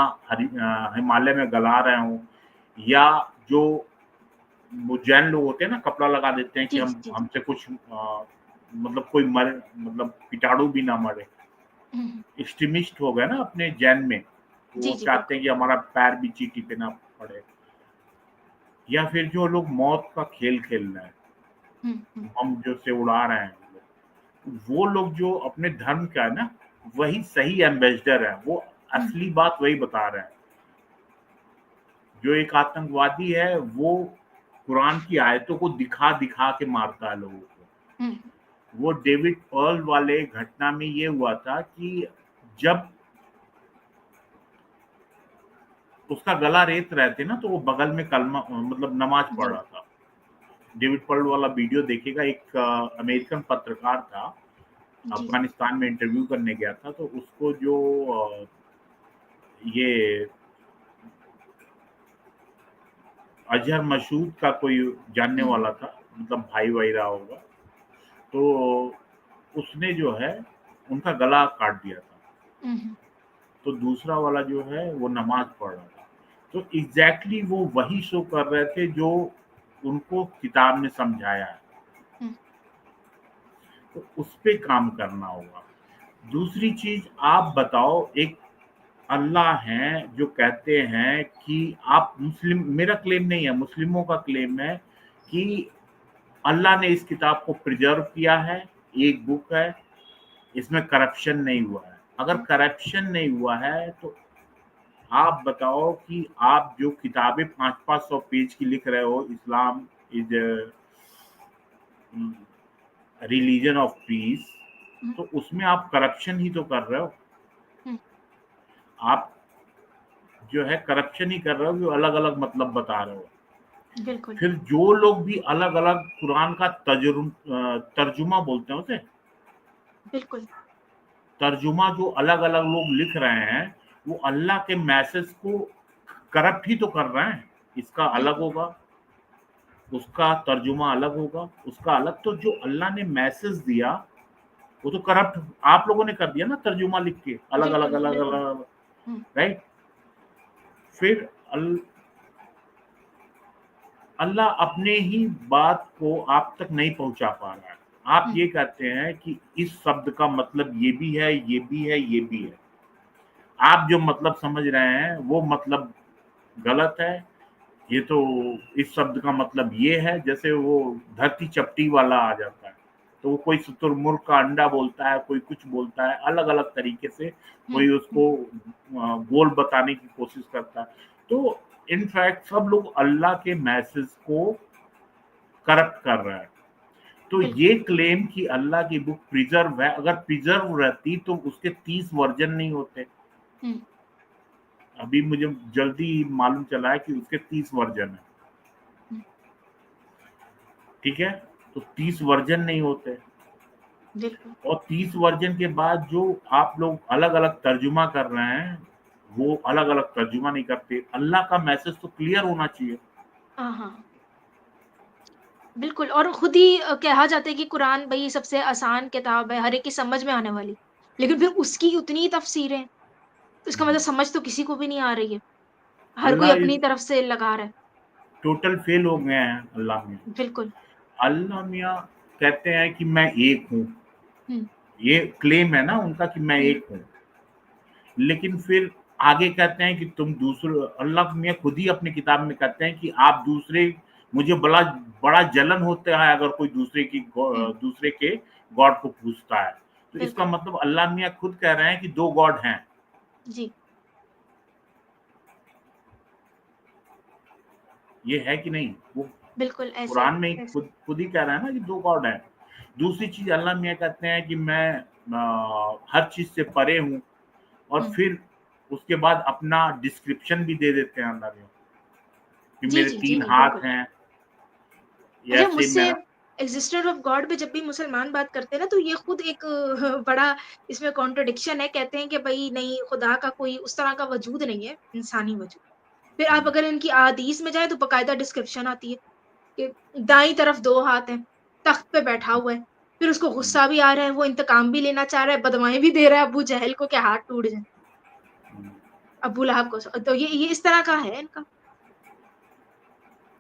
हिमालय में गला रहे हों, या जो वो जैन लोग होते हैं ना, कपड़ा लगा देते हैं कि जी, हम जी, जी। हमसे कुछ मतलब कोई मरे, मतलब कीटाणु भी ना मरे। हुँ। एक्सट्रीमिस्ट हो गए ना अपने जैन में, तो जी, वो जी, चाहते बिल्कुल। हैं कि हमारा पैर भी चींटी पे ना पड़े। या फिर जो लोग मौत का खेल खेल रहे हैं, हुँ, हुँ, बम जो से उड़ा रहे हैं, वो लोग जो अपने धर्म का है ना, वही सही एम्बेसडर है, वो हुँ, असली बात वही बता रहे हैं। जो एक आतंकवादी है, वो कुरान की आयतों को दिखा दिखा के मारता है लोगों को। हुँ, वो डेविड पर्ल वाले घटना में ये हुआ था कि जब उसका गला रेत रहे थे ना, तो वो बगल में कलमा मतलब नमाज पढ़ जी, रहा था। डेविड पर्ल वाला वीडियो देखिएगा, एक अमेरिकन पत्रकार था, जी, जी। अफगानिस्तान में इंटरव्यू करने गया था, तो उसको जो ये अजहर मसूद का कोई जानने हुँ, वाला था, मतलब भाई वाई रहा होगा, तो उसने जो है उनका गला काट दिया था। हुँ, हुँ, तो दूसरा वाला जो है वो नमाज पढ़ रहा था। तो एग्जैक्टली वो वही शो कर रहे थे जो उनको किताब में समझाया है। हुँ, तो उस पे काम करना होगा। दूसरी चीज, आप बताओ, एक अल्लाह हैं जो कहते हैं कि आप मुस्लिम, मेरा क्लेम नहीं है, मुस्लिमों का क्लेम है कि अल्लाह ने इस किताब को प्रिजर्व किया है, एक बुक है, इसमें करप्शन नहीं हुआ है। अगर हुँ, करप्शन नहीं हुआ है तो आप बताओ कि आप जो किताबें 500-500 पेज की लिख रहे हो, Islam is religion of piece, हुँ, तो उसमें आप करप्शन ही तो कर रहे हो। हुँ, आप जो है करप्शन ही कर रहे हो, जो अलग अलग मतलब बता रहे हो। बिल्कुल, फिर जो लोग भी अलग अलग कुरान का तर्जुमा बोलते हैं उसे, बिल्कुल। तर्जुमा जो अलग अलग लोग लिख रहे हैं, वो अल्लाह के मैसेज को करप्ट ही तो कर रहे हैं। इसका अलग बिल्कुल, होगा, उसका तर्जुमा अलग होगा, उसका अलग। तो जो अल्लाह ने मैसेज दिया, वो तो करप्ट आप लोगों ने कर दिया ना, तर्जुमा लिख के अलग अलग बिल्कुल, अलग बिल्कुल। अलग। हुँ, राइट। फिर अल्लाह अपने ही बात को आप तक नहीं पहुंचा पा रहा है। आप हुँ, ये कहते हैं कि इस शब्द का मतलब ये भी है, ये भी है, ये भी है। आप जो मतलब समझ रहे हैं वो मतलब गलत है। ये तो इस शब्द का मतलब ये है, जैसे वो धरती चपटी वाला आ जाता है, तो वो कोई शुतुरमुर्ग का अंडा बोलता है, कोई कुछ बोलता है, अलग अलग तरीके से हुँ, कोई हुँ, उसको गोल बताने की कोशिश करता है। तो इनफैक्ट सब लोग अल्लाह के मैसेज को करप्ट कर रहा है। तो बिल्कुल। ये क्लेम कि अल्लाह की बुक प्रिजर्व है, अगर प्रिजर्व रहती तो उसके 30 वर्जन नहीं होते। हुँ, अभी मुझे जल्दी मालूम चला है कि उसके 30 वर्जन है। हुँ, ठीक है, तो 30 वर्जन नहीं होते। बिल्कुल। और 30 वर्जन के बाद जो आप लोग अलग अलग तर्जुमा कर रहे हैं, वो अलग अलग तर्जुमा नहीं करते। अल्लाह का मैसेज तो क्लियर होना चाहिए। हाँ, हाँ। बिल्कुल और खुद ही कहा जाता है कि कुरान भई सबसे आसान किताब है, हर एक की समझ में आने वाली। लेकिन फिर उसकी उतनी ही तफ़सीरें, तो इसका मतलब समझ तो किसी को भी नहीं आ रही है। हर कोई अल्लाह अपनी इज तरफ से लगा रहा है। टोटल फेल हो गए हैं अल्लाह में। बिल्कुल। अल्लाह मियाँ कहते हैं कि मैं एक हूँ, हुँ, ये क्लेम है ना उनका कि मैं हुँ, एक हूँ। लेकिन फिर आगे कहते हैं कि तुम दूसरे, अल्लाह मियाँ खुद ही अपनी किताब में कहते हैं कि आप दूसरे, मुझे बड़ा बड़ा जलन होता है अगर कोई हुँ, दूसरे के गॉड को पूछता है। तो इसका बिल्कुल। मतलब अल्लाह मियाँ खुद कह रहे हैं कि 2 गॉड हैं। जी, ये है कि नहीं? वो बिल्कुल ऐसा कुरान में ही ऐसा खुद खुद ही कह रहा है ना कि 2 गॉड हैं। दूसरी चीज़, अल्लाह मियाँ कहते हैं कि मैं हर चीज़ से परे हूँ, और हुँ, फिर उसके बाद अपना डिस्क्रिप्शन भी दे देते हैं अल्लाह मियाँ कि जी, मेरे जी, जी, 3 जी, हाथ बिल्कुल। हैं, अच्छा ऐसे मुझसे मेरा। एक्जिस्टेंस ऑफ गॉड पे जब भी मुसलमान बात करते हैं ना, तो ये खुद एक बड़ा इसमें कॉन्ट्रडिक्शन है। कहते हैं कि भई नहीं, खुदा का कोई उस तरह का वजूद नहीं है, इंसानी वजूद। फिर आप अगर इनकी अहादीस में जाएँ तो बाकायदा डिस्क्रिप्शन आती है कि दाईं तरफ 2 हाथ हैं, तख्त पे बैठा हुआ है, फिर उसको गुस्सा भी आ रहा है, वो इंतकाम भी लेना चाह रहा है, बदवाएँ भी दे रहा है अबू जहल को कि हाथ टूट जाएँ। अबू लहब को, तो ये इस तरह का है इनका,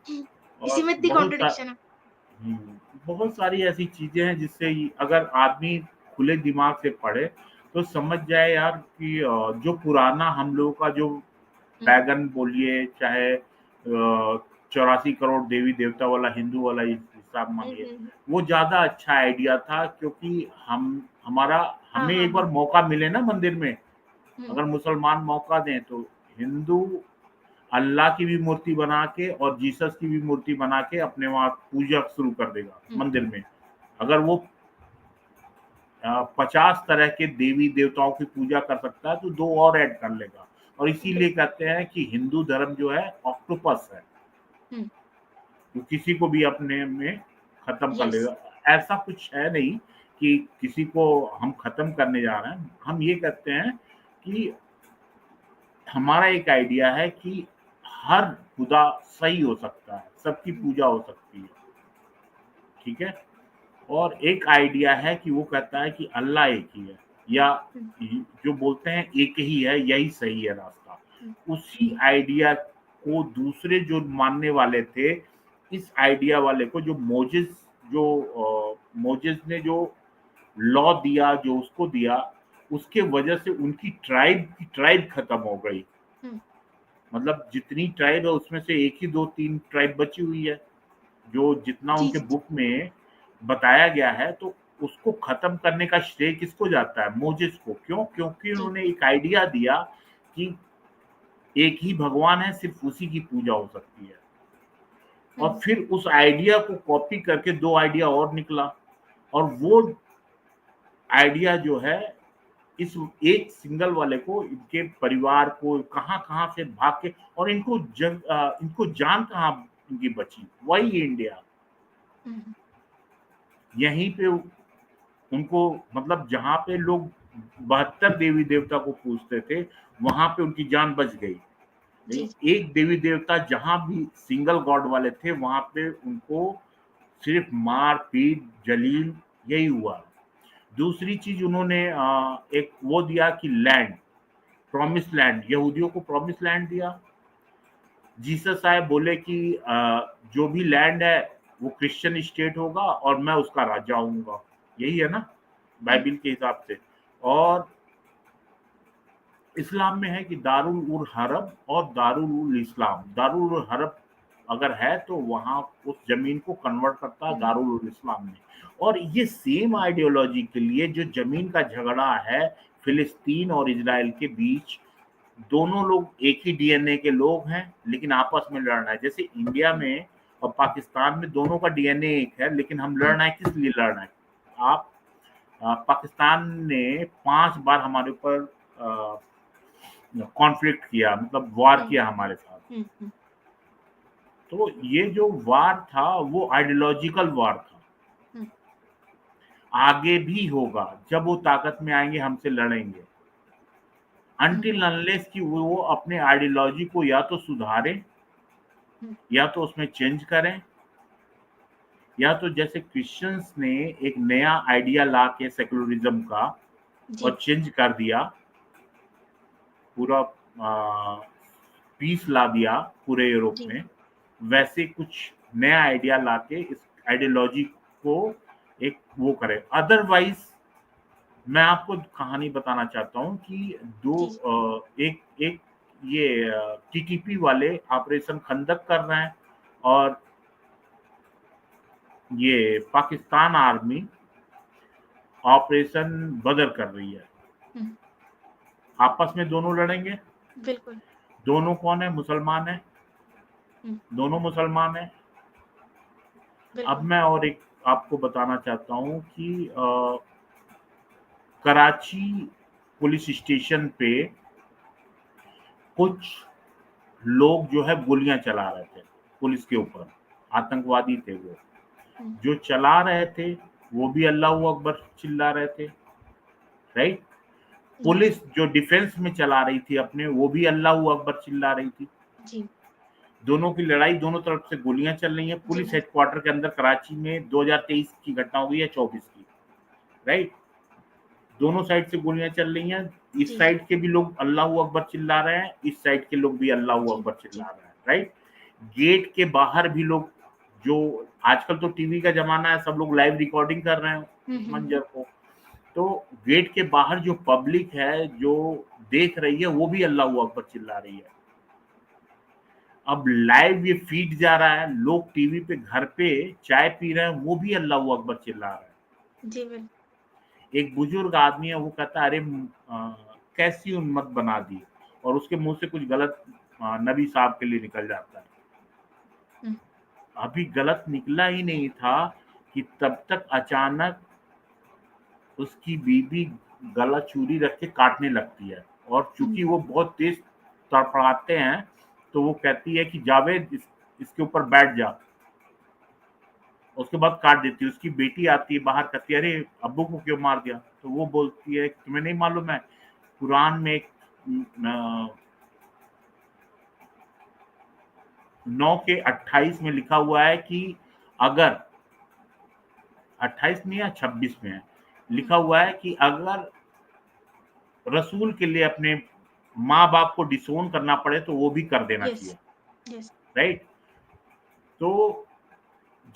इसी और में इतनी कॉन्ट्रडिक्शन है। बहुत सारी ऐसी चीजें हैं जिससे अगर आदमी खुले दिमाग से पढ़े तो समझ जाए यार कि जो पुराना हम लोगों का जो पैगन बोलिए, चाहे 84 करोड़ देवी देवता वाला हिंदू वाला हिसाब मानिए, वो ज्यादा अच्छा आइडिया था, क्योंकि हमारा हमें एक बार मौका मिले ना मंदिर में, अगर मुसलमान मौका दें तो हिंदू अल्लाह की भी मूर्ति बना के और जीसस की भी मूर्ति बना के अपने वहां पूजा शुरू कर देगा मंदिर में। अगर वो 50 तरह के देवी देवताओं की पूजा कर सकता है तो 2 और ऐड कर लेगा। और इसीलिए कहते हैं कि हिंदू धर्म जो है ऑक्टोपस है, तो किसी को भी अपने में खत्म कर लेगा। ऐसा कुछ है नहीं कि किसी को हम खत्म करने जा रहे हैं, हम ये कहते हैं कि हमारा एक आइडिया है कि हर खुदा सही हो सकता है, सबकी पूजा हो सकती है, ठीक है। और एक आइडिया है कि वो कहता है कि अल्लाह एक ही है, या जो बोलते हैं एक ही है, यही सही है रास्ता। उसी आइडिया को दूसरे जो मानने वाले थे, इस आइडिया वाले को जो मोजेस ने जो लॉ दिया, जो उसको दिया, उसके वजह से उनकी ट्राइब खत्म हो गई। मतलब जितनी ट्राइब है उसमें से 1 ही 2-3 ट्राइब बची हुई है, जो जितना उनके बुक में बताया गया है। तो उसको खत्म करने का श्रेय किसको जाता है? मोजेस को। क्यों? क्योंकि उन्होंने एक आइडिया दिया कि एक ही भगवान है, सिर्फ उसी की पूजा हो सकती है। और फिर उस आइडिया को कॉपी करके 2 आइडिया और निकला, और वो आइडिया जो है इस एक सिंगल वाले को, इनके परिवार को कहां से भाग के, और इनको जान कहां इनकी बची? वही इंडिया। यहीं पे उनको, मतलब जहां पे लोग 72 देवी देवता को पूजते थे, वहां पे उनकी जान बच गई। एक देवी देवता जहां भी सिंगल गॉड वाले थे, वहां पे उनको सिर्फ मार पीट जलील यही हुआ। दूसरी चीज उन्होंने एक वो दिया कि लैंड, प्रॉमिस लैंड, यहूदियों को प्रॉमिस लैंड दिया। जीसस आए, बोले कि जो भी लैंड है वो क्रिश्चियन स्टेट होगा और मैं उसका राजा होऊंगा। यही है ना बाइबिल के हिसाब से। और इस्लाम में है कि दारुल उल हरब और दारुल उल इस्लाम। दारुल उल हरब अगर है तो वहां उस जमीन को कन्वर्ट करता है दारुल उल इस्लाम में। और ये सेम आइडियोलॉजी के लिए जो जमीन का झगड़ा है फिलिस्तीन और इजराइल के बीच, दोनों लोग एक ही डीएनए के लोग हैं, लेकिन आपस में लड़ना है। जैसे इंडिया में और पाकिस्तान में दोनों का डीएनए एक है, लेकिन हम लड़ना है, किस लिए लड़ना है? आप पाकिस्तान ने 5 बार हमारे ऊपर कॉन्फ्लिक्ट किया, मतलब वार किया हमारे साथ। तो ये जो वार था वो आइडियोलॉजिकल वार था। आगे भी होगा, जब वो ताकत में आएंगे हमसे लड़ेंगे। अनटिल अनलेस कि वो अपने आइडियोलॉजी को या तो सुधारें, या तो उसमें चेंज करें, या तो जैसे क्रिश्चियंस ने एक नया आइडिया ला के सेकुलरिज्म का और चेंज कर दिया, पूरा पीस ला दिया पूरे यूरोप में, वैसे कुछ नया आइडिया लाके इस आइडियोलॉजी को एक वो करे। अदरवाइज मैं आपको कहानी बताना चाहता हूँ कि एक ये टीटीपी वाले ऑपरेशन खंदक कर रहे हैं, और ये पाकिस्तान आर्मी ऑपरेशन बदर कर रही है। आपस में दोनों लड़ेंगे। बिल्कुल। दोनों कौन है? मुसलमान है। दोनों मुसलमान है। अब मैं और एक आपको बताना चाहता हूँ कि कराची पुलिस स्टेशन पे कुछ लोग जो है गोलियां चला रहे थे पुलिस के ऊपर, आतंकवादी थे वो। जो चला रहे थे वो भी अल्लाह अकबर चिल्ला रहे थे, राइट। पुलिस जो डिफेंस में चला रही थी अपने, वो भी अल्लाह अकबर चिल्ला रही थी। दोनों की लड़ाई, दोनों तरफ से गोलियां चल रही हैं पुलिस हेडक्वार्टर के अंदर। कराची में 2023 की घटना हुई है, 24 की, राइट। दोनों साइड से गोलियां चल रही हैं, इस जी साइड के भी लोग अल्लाह अकबर चिल्ला रहे हैं, इस साइड के लोग भी अल्लाह जी अकबर जी चिल्ला रहे हैं, राइट। गेट के बाहर भी लोग, जो आजकल तो टीवी का जमाना है, सब लोग लाइव रिकॉर्डिंग कर रहे हैं उस मंजर को, तो गेट के बाहर जो पब्लिक है जो देख रही है वो भी अल्लाह अकबर चिल्ला रही है। अब लाइव ये फीड जा रहा है, लोग टीवी पे घर पे चाय पी रहे हैं, वो भी अल्लाह अकबर चिल्ला रहे हैं। जी बिल्कुल। एक बुजुर्ग आदमी है, वो कहता है अरे कैसी उम्मत बना दी, और उसके मुंह से कुछ गलत नबी साहब के लिए निकल जाता है। हम्म, अभी गलत निकला ही नहीं था कि तब तक अचानक उसकी बीवी गला चूरी रख के काटने लगती है, और चूंकि वो बहुत तेज तड़फड़ाते हैं तो वो कहती है कि जावेद इसके ऊपर बैठ जा, उसके बाद काट देती है। उसकी बेटी आती है बाहर, कहती है अरे अब्बू को क्यों मार दिया, तो वो बोलती है तुम्हें नहीं मालूम है, कुरान में एक 9:28 में लिखा हुआ है कि अगर 28 में या 26 में है, लिखा हुआ है कि अगर रसूल के लिए अपने माँ बाप को डिसोन करना पड़े तो वो भी कर देना यस चाहिए, यस राइट। तो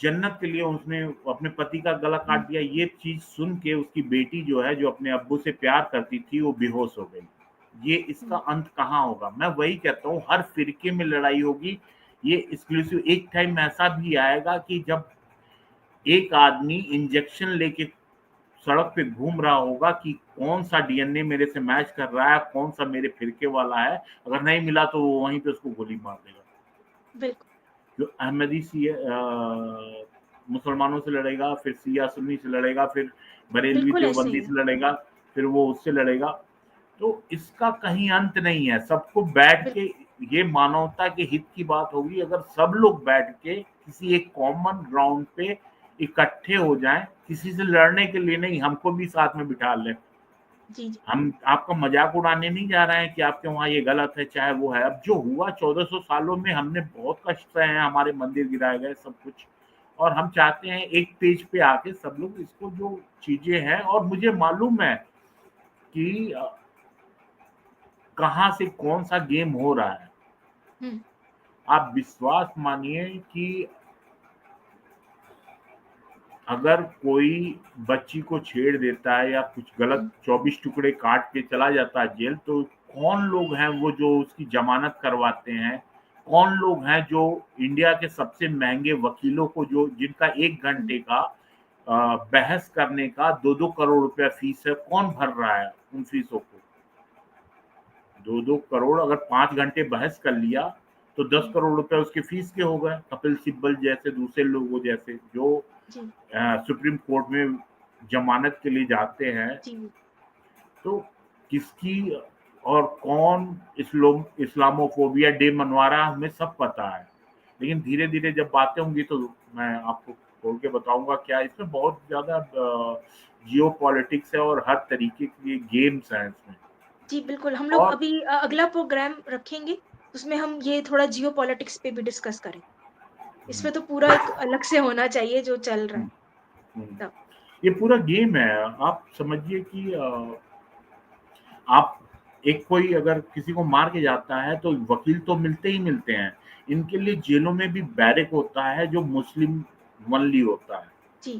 जन्नत के लिए उसने अपने पति का गला काट दिया। ये चीज सुन के उसकी बेटी जो है, जो अपने अब्बू से प्यार करती थी, वो बेहोश हो गई। ये इसका अंत कहाँ होगा? मैं वही कहता हूँ, हर फिरके में लड़ाई होगी। ये एक्सक्लूसिव एक टाइम ऐसा भी आएगा कि जब एक आदमी इंजेक्शन लेके सड़क पे घूम रहा होगा कि कौन सा डीएनए मेरे से मैच कर रहा है, कौन सा मेरे फिरके वाला है, अगर नहीं मिला तो वो वहीं पे उसको गोली मार देगा। बिल्कुल जो अहमदी सी मुसलमानों से लड़ेगा, फिर सिया सुन्नी से लड़ेगा, फिर बरेलवी बिल्कुल ऐसे ही देवबंदी है। से लड़ेगा, फिर वो उससे लड़ेगा। तो इसका कहीं अंत नहीं है। सबको बैठ के, ये मानवता के हित की बात होगी अगर सब लोग बैठ के किसी एक कॉमन ग्राउंड पे इकट्ठे हो जाएं, किसी से लड़ने के लिए नहीं, हमको भी साथ में बिठा लें। जी जी हम आपका मजाक उड़ाने नहीं जा रहे हैं कि आपके वहाँ ये गलत है, चाहे वो है। अब जो हुआ 1400 सालों में, हमने बहुत कष्ट सहे हैं, हमारे मंदिर गिराए गए, सब कुछ, और हम चाहते हैं एक पेज पे आके सब लोग इसको, जो चीजें हैं, और मुझे मालूम है कि कहाँ से कौन सा गेम हो रहा है। हम्म आप विश्वास मानिए कि अगर कोई बच्ची को छेड़ देता है या कुछ गलत 24 टुकड़े काट के चला जाता है जेल, तो कौन लोग हैं वो जो उसकी जमानत करवाते हैं? कौन लोग हैं जो इंडिया के सबसे महंगे वकीलों को, जो जिनका 1 घंटे का बहस करने का 2-2 करोड़ रुपया फीस है, कौन भर रहा है उन फीसों को? 2-2 करोड़, अगर 5 घंटे बहस कर लिया तो 10 करोड़ रुपए उसके फीस के हो गए। कपिल सिब्बल जैसे, दूसरे लोगों जैसे जो जी सुप्रीम कोर्ट में जमानत के लिए जाते हैं। जी तो किसकी और कौन इस्लामोफोबिया डे मनवा रहा है, हमें सब पता है। लेकिन धीरे धीरे जब बातें होंगी तो मैं आपको खोल के बताऊंगा। क्या इसमें बहुत ज्यादा जियो पॉलिटिक्स है और हर तरीके के गेम्स हैं इसमें। जी बिल्कुल। हम लोग और अभी अगला प्रोग्राम रखेंगे, उसमें हम ये थोड़ा जियो पॉलिटिक्स पे भी डिस्कस करें। इसमें तो पूरा एक अलग से होना चाहिए जो चल रहा है हम्म, तब। ये पूरा गेम है। आप समझिए कि आप एक कोई अगर किसी को मार के जाता है तो वकील तो मिलते ही मिलते हैं। इनके लिए जेलों में भी बैरक होता है जो मुस्लिम ओनली होता है, जी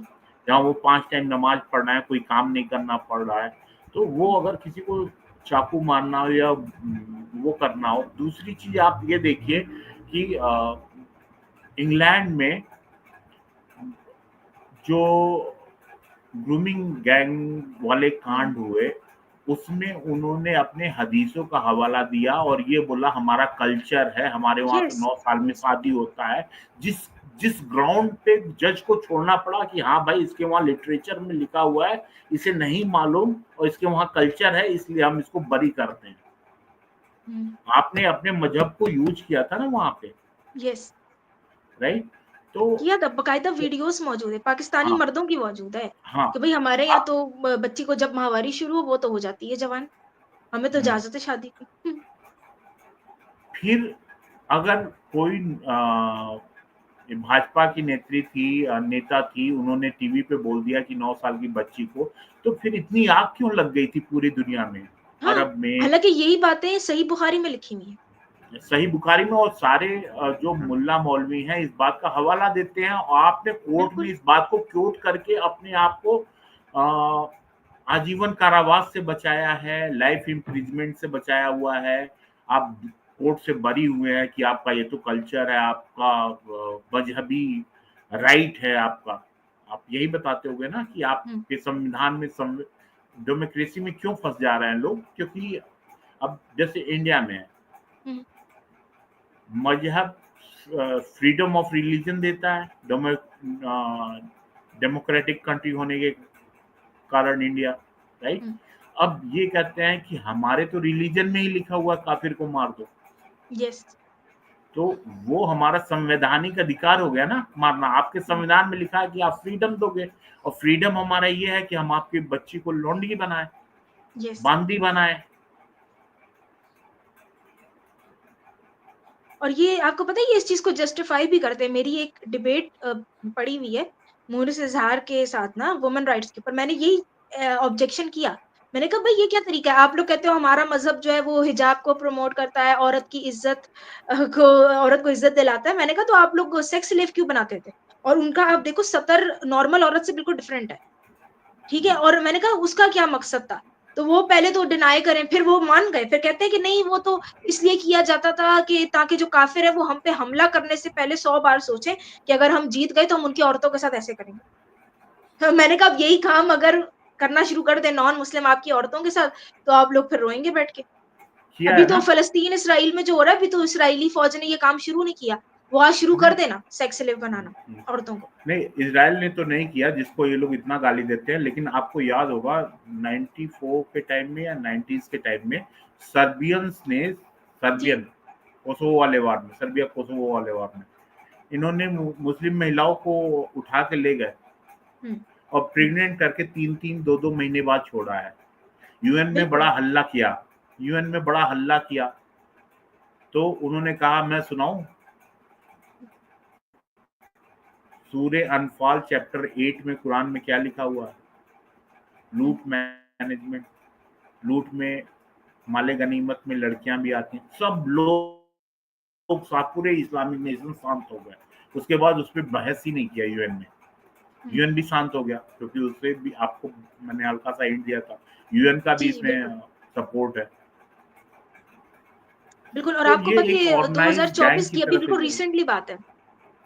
जहाँ वो 5 टाइम नमाज पढ़ना है, कोई काम नहीं करना पड़ रहा है। तो वो अगर किसी को चाकू मारना हो या वो करना हो। दूसरी चीज आप ये देखिए कि इंग्लैंड में जो ग्रूमिंग गैंग वाले कांड हुए, उसमें उन्होंने अपने हदीसों का हवाला दिया और ये बोला हमारा कल्चर है, हमारे वहाँ तो यस 9 साल में शादी होता है। जिस जिस ग्राउंड पे जज को छोड़ना पड़ा कि हाँ भाई, इसके वहाँ लिटरेचर में लिखा हुआ है, इसे नहीं मालूम और इसके वहाँ कल्चर है, इसलिए हम इसको बरी करते हैं। आपने अपने मजहब को यूज किया था ना वहाँ पे, यस राइट। तो किया था। बकायदा वीडियोस मौजूद है, पाकिस्तानी हाँ, मर्दों की मौजूद है हाँ, कि भाई हमारे यहाँ आप तो बच्ची को जब माहवारी शुरू हो वो तो हो जाती है जवान, हमें तो इजाजत है शादी की। फिर अगर कोई भाजपा की नेता थी, उन्होंने टीवी पे बोल दिया कि 9 साल की बच्ची को, तो फिर इतनी आग क्यों लग गई थी पूरी दुनिया में, हाँ, अरब में, हालाँकि यही बातें सही बुखारी में लिखी हुई हैं। सही बुखारी में, और सारे जो मुल्ला मौलवी हैं इस बात का हवाला देते हैं, और आपने कोर्ट में बिल्कुल, इस बात को कोट करके अपने आप को अ, आजीवन कारावास से बचाया है, लाइफ इम्प्रिजमेंट से बचाया हुआ है। आप कोर्ट से बरी हुए हैं कि आपका ये तो कल्चर है, आपका मजहबी राइट है आपका। आप यही बताते होगे ना कि हुँ, आपके संविधान में डेमोक्रेसी में क्यों फंस जा रहे हैं लोग, क्योंकि अब जैसे इंडिया में है, हुँ, मजहब फ्रीडम ऑफ रिलीजन देता है, डेमोक्रेटिक कंट्री होने के कारण इंडिया, राइट। हुँ, अब ये कहते हैं कि हमारे तो रिलीजन में ही लिखा हुआ काफिर को मार दो, येस। तो वो हमारा संवैधानिक अधिकार हो गया ना मारना। आपके हुँ, संविधान में लिखा है कि आप फ्रीडम दोगे, और फ्रीडम हमारा ये है कि हम आपकी बच्ची को लौंडी बनाए, येस। बांदी बनाए। और ये आपको पता है ये इस चीज़ को जस्टिफ़ाई भी करते हैं। मेरी एक डिबेट पड़ी हुई है मोनिस इज़हार के साथ ना वुमेन राइट्स के ऊपर। मैंने यही ऑब्जेक्शन किया। मैंने कहा भई ये क्या तरीका है? आप लोग कहते हो हमारा मज़हब जो है वो हिजाब को प्रमोट करता है, औरत की इज़्ज़त औरत को इज़्ज़त दिलाता है। मैंने कहा तो आप लोग सेक्स स्लेव क्यों बनाते थे? और उनका आप देखो सतर नॉर्मल औरत से बिल्कुल डिफरेंट है। ठीक है? और मैंने कहा उसका क्या मकसद था? तो वो पहले तो डिनाई करें, फिर वो मान गए, फिर कहते हैं कि नहीं वो तो इसलिए किया जाता था कि ताकि जो काफ़िर है वो हम पे हमला करने से पहले 100 बार सोचें कि अगर हम जीत गए तो हम उनकी औरतों के साथ ऐसे करेंगे। हाँ, मैंने कहा अब यही काम अगर करना शुरू कर दें नॉन मुस्लिम आपकी औरतों के साथ, तो आप लोग फिर रोएँगे बैठ के। किया अभी है तो ना। फ़लस्तीन, इसराइल में जो हो रहा है, अभी तो इसराइली फ़ौज ने ये काम शुरू नहीं किया। वो आज शुरू कर नहीं, देना, सेक्स स्लेव बनाना औरतों को। नहीं, इज़राइल ने तो नहीं किया जिसको ये लोग इतना गाली देते हैं, लेकिन आपको याद होगा 94 के टाइम में या 90s के टाइम में सर्बियंस ने जी। सर्बियन कोसोवो वाले वार में, सर्बिया कोसोवो वाले वार में इन्होंने मुस्लिम महिलाओं को उठा के ले गए हुँ, और प्रेग्नेंट करके 3-3 2-2 महीने बाद छोड़ा है। यूएन में बिल्कुल। बड़ा हल्ला किया, यूएन में बड़ा हल्ला किया, तो उन्होंने कहा मैं सुनाऊं, सूरे अनफाल चैप्टर 8 में कुरान में क्या लिखा हुआ है? हुँ, लूट मैनेजमेंट, लूट में माले गनीमत में लड़कियां भी आती हैं, सब लोग साथ पूरे इस्लामिक नेशन शांत हो गए। उसके बाद उस पर बहस ही नहीं किया यूएन ने। हुँ। यूएन भी शांत हो गया, क्योंकि उससे भी आपको मैंने हल्का सा हिंट दिया था, यूएन का भी जी, जी, बिल्कुल। इसमें सपोर्ट है। बिल्कुल और तो आपको ये पता है एक ये ऑर्गेनाइज्ड गैंग 2024 की की अभी तरह से बिल्कुल जो है। रिसेंटली बात है।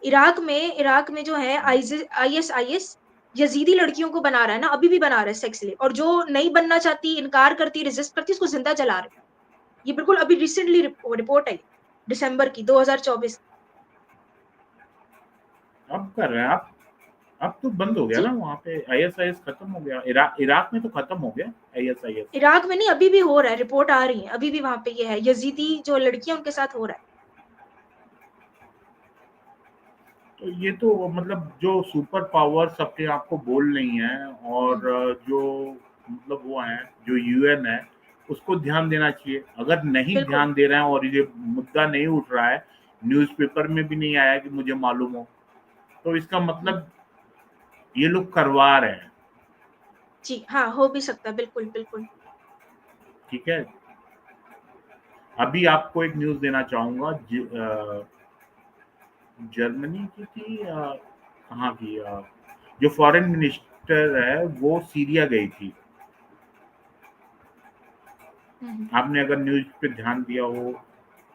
इराक में जो है आईएसआईएस यज़ीदी लड़कियों को बना रहा है ना, अभी भी बना रहा है सेक्स स्लेव और जो नहीं बनना चाहती, इनकार करती, रेज़िस्ट करती, उसको ज़िंदा जला रहे हैं। ये बिल्कुल अभी रिसेंटली रिपोर्ट आई, दिसंबर की 2024। अब कर रहे हैं आप, अब तो बंद हो गया जी, ना वहाँ पे, आईएसआईएस खत्म हो गया, इराक में तो खत्म हो गया आईएसआईएस। इराक में नहीं अभी भी हो रहा है, रिपोर्ट आ रही है, अभी भी वहाँ पे ये है, यज़ीदी जो लड़कियाँ उनके साथ हो रहा है। तो ये तो मतलब जो सुपर पावर्स अपने आप को बोल रही हैं, हुँ, और जो मतलब वो है जो यूएन है, उसको ध्यान देना चाहिए। अगर नहीं बिल्कुल। ध्यान दे रहे हैं और ये मुद्दा नहीं उठ रहा है, न्यूज़पेपर में भी नहीं आया कि मुझे मालूम हो, तो इसका हुँ, मतलब ये लोग करवा रहे हैं। जी, हाँ, हो भी सकता है, बिल्कुल, बिल्कुल। ठीक है। अभी आपको एक न्यूज़ देना चाहूंगा, जर्मनी की थी, कहाँ की, जो फॉरेन मिनिस्टर है वो सीरिया गई थी। हुँ, हुँ, आपने अगर न्यूज़ पे ध्यान दिया हो,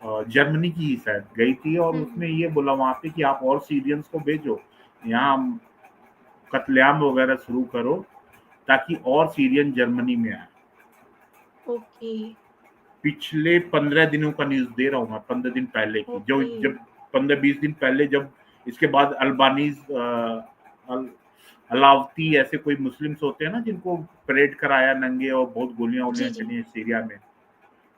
जर्मनी की ही शायद गई थी, और हुँ, हुँ, उसने ये बोला वहाँ पे कि आप और सीरियंस को भेजो, यहाँ कत्लेआम वगैरह शुरू करो, ताकि और सीरियन जर्मनी में आए। ओके, पिछले 15 दिनों का न्यूज़ दे रहा हूँ मैं, 15 दिन पहले की, जो ओके। जब 15-20 दिन पहले, जब इसके बाद अल्बानीज अलावती ऐसे कोई मुस्लिम्स होते हैं ना जिनको परेड कराया नंगे और बहुत गोलियां जी, वोलियां जी। चली हैं सीरिया में,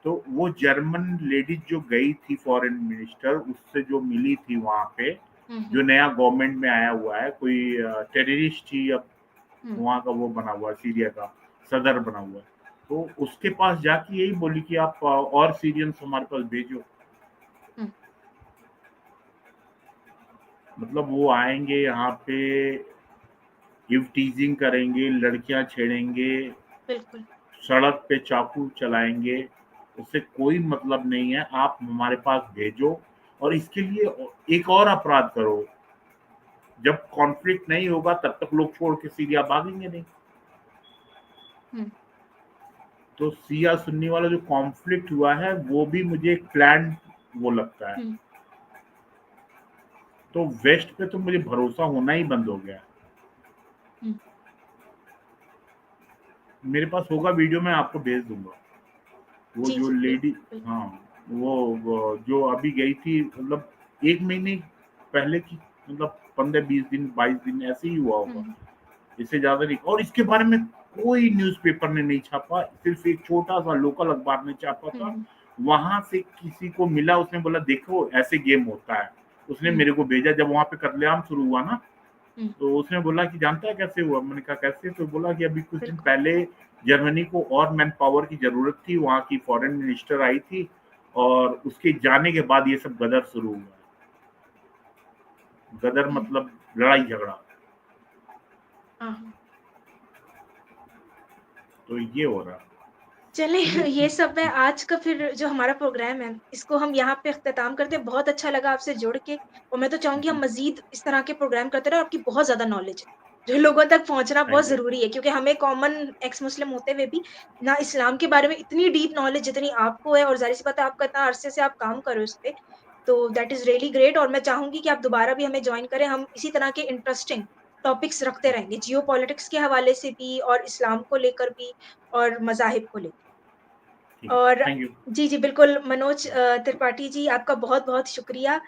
तो वो जर्मन लेडीज जो गई थी फॉरेन मिनिस्टर, उससे जो मिली थी वहां पे, हुँ, जो हुँ, नया गवर्नमेंट में आया हुआ है, कोई टेररिस्ट थी, अब हुँ, वहाँ का वो बना हुआ है, सीरिया का सदर बना हुआ है, तो उसके पास जाके यही बोली कि आप और सीरियंस हमारे पास भेजो। हुँ। मतलब वो आएंगे यहाँ पे, इव टीजिंग करेंगे, लड़कियां छेड़ेंगे, बिल्कुल। सड़क पे चाकू चलाएंगे, उससे कोई मतलब नहीं है। आप हमारे पास भेजो, और इसके लिए एक और अपराध करो, जब कॉन्फ्लिक्ट नहीं होगा तब तक लोग छोड़ के सीरिया भागेंगे नहीं। हुँ, तो सिया सुन्नी वाला जो कॉन्फ्लिक्ट हुआ है वो भी मुझे एक प्लान वो लगता है। हुँ, तो वेस्ट पे तो मुझे भरोसा होना ही बंद हो गया है। हुँ। मेरे पास होगा वीडियो, मैं आपको भेज दूंगा। वो जी, जो जी, लेडी, बिल्कुल, बिल्कुल। हाँ, वो जो अभी गई थी, मतलब 1 महीने पहले की, मतलब 15-20 दिन 22 दिन ऐसे ही हुआ होगा, हुँ, इससे ज्यादा नहीं। और इसके बारे में कोई न्यूज़पेपर ने नहीं छापा, सिर्फ एक छोटा सा लोकल अखबार ने छापा हुँ, था। हुँ, वहां से किसी को मिला, उसने बोला देखो ऐसे गेम होता है, उसने हुँ, मेरे को भेजा। जब वहां पे कत्लेआम शुरू हुआ ना, हुँ, तो उसने बोला कि जानता है कैसे हुआ? मैंने कहा कैसे? तो बोला कि अभी कुछ दिन बिल्कुल। पहले जर्मनी को और मैन पावर की जरूरत थी, वहां की फॉरेन मिनिस्टर आई थी, और उसके जाने के बाद ये सब गदर शुरू हुआ। गदर हुँ, मतलब लड़ाई झगड़ा। हाँ, हाँ। तो ये हो रहा है। चलें चलिए ये ठीक। सब है आज का फिर जो हमारा प्रोग्राम है, इसको हम यहाँ पे इख्तिताम करते हैं। बहुत अच्छा लगा आपसे जुड़ के और मैं तो चाहूँगी हम मज़ीद इस तरह के प्रोग्राम करते रहें और आपकी बहुत ज़्यादा नॉलेज है, जो लोगों तक पहुँचना बहुत थैंक यू। ज़रूरी है क्योंकि हमें कॉमन एक्स मुस्लिम होते हुए भी ना इस्लाम के बारे में इतनी डीप नॉलेज जितनी आपको है और ज़ाहिर-सी बात है आपका इतना अरसे से आप काम कर रहे हो उस पे, तो दैट इज़ रियली ग्रेट और मैं चाहूँगी कि आप दोबारा भी हमें जॉइन करें। हम इसी तरह के इंटरेस्टिंग टॉपिक्स रखते रहेंगे, जियोपॉलिटिक्स के हवाले से भी और इस्लाम को लेकर भी और मज़ाहिब को लेकर। ठीक। और थैंक यू। जी, जी, बिल्कुल मनोज त्रिपाठी जी आपका बहुत-बहुत शुक्रिया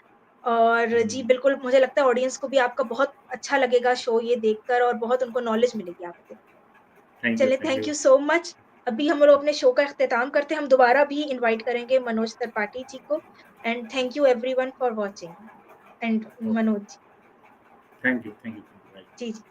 और जी, बिल्कुल मुझे लगता है ऑडियंस को भी आपका बहुत अच्छा लगेगा शो ये देखकर और बहुत उनको नॉलेज मिलेगी आपसे। Thank you. चलिए thank thank you. You so much. अभी हम लोग अपने शो का इख्तिताम करते हैं, हम दोबारा भी इनवाइट करेंगे मनोज त्रिपाठी जी को and thank you everyone for watching and okay. Manoj ji. Thank you. Thank you. जी, जी।